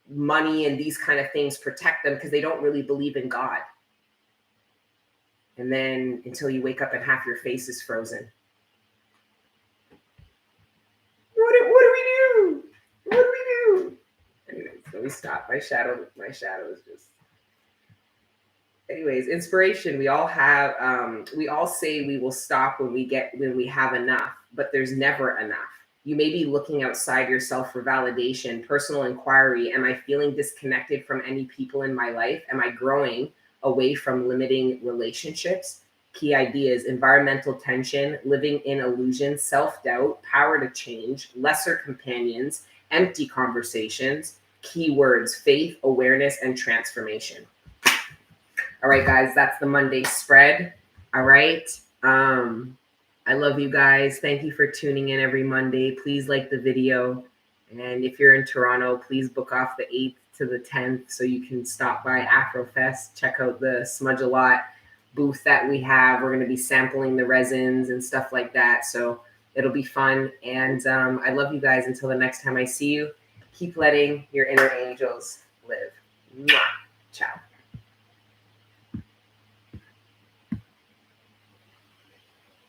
money and these kind of things protect them because they don't really believe in God. And then until you wake up and half your face is frozen. What do we do? What do we do? Anyways, let me stop. My shadow is just. Anyways, inspiration. We all have. We all say we will stop when we have enough, but there's never enough. You may be looking outside yourself for validation, personal inquiry. Am I feeling disconnected from any people in my life? Am I growing, away from limiting relationships. Key ideas: environmental tension, living in illusion, self-doubt, power to change, lesser companions, empty conversations. Keywords: faith, awareness, and transformation. All right, guys, that's the Monday spread. All right. I love you guys. Thank you for tuning in every Monday. Please like the video. And if you're in Toronto, please book off the 8th to the 10th so you can stop by Afrofest, check out the Smudge a Lot booth that we have. We're going to be sampling the resins and stuff like that. So it'll be fun. And I love you guys. Until the next time I see you, keep letting your inner angels live. Mwah. Ciao.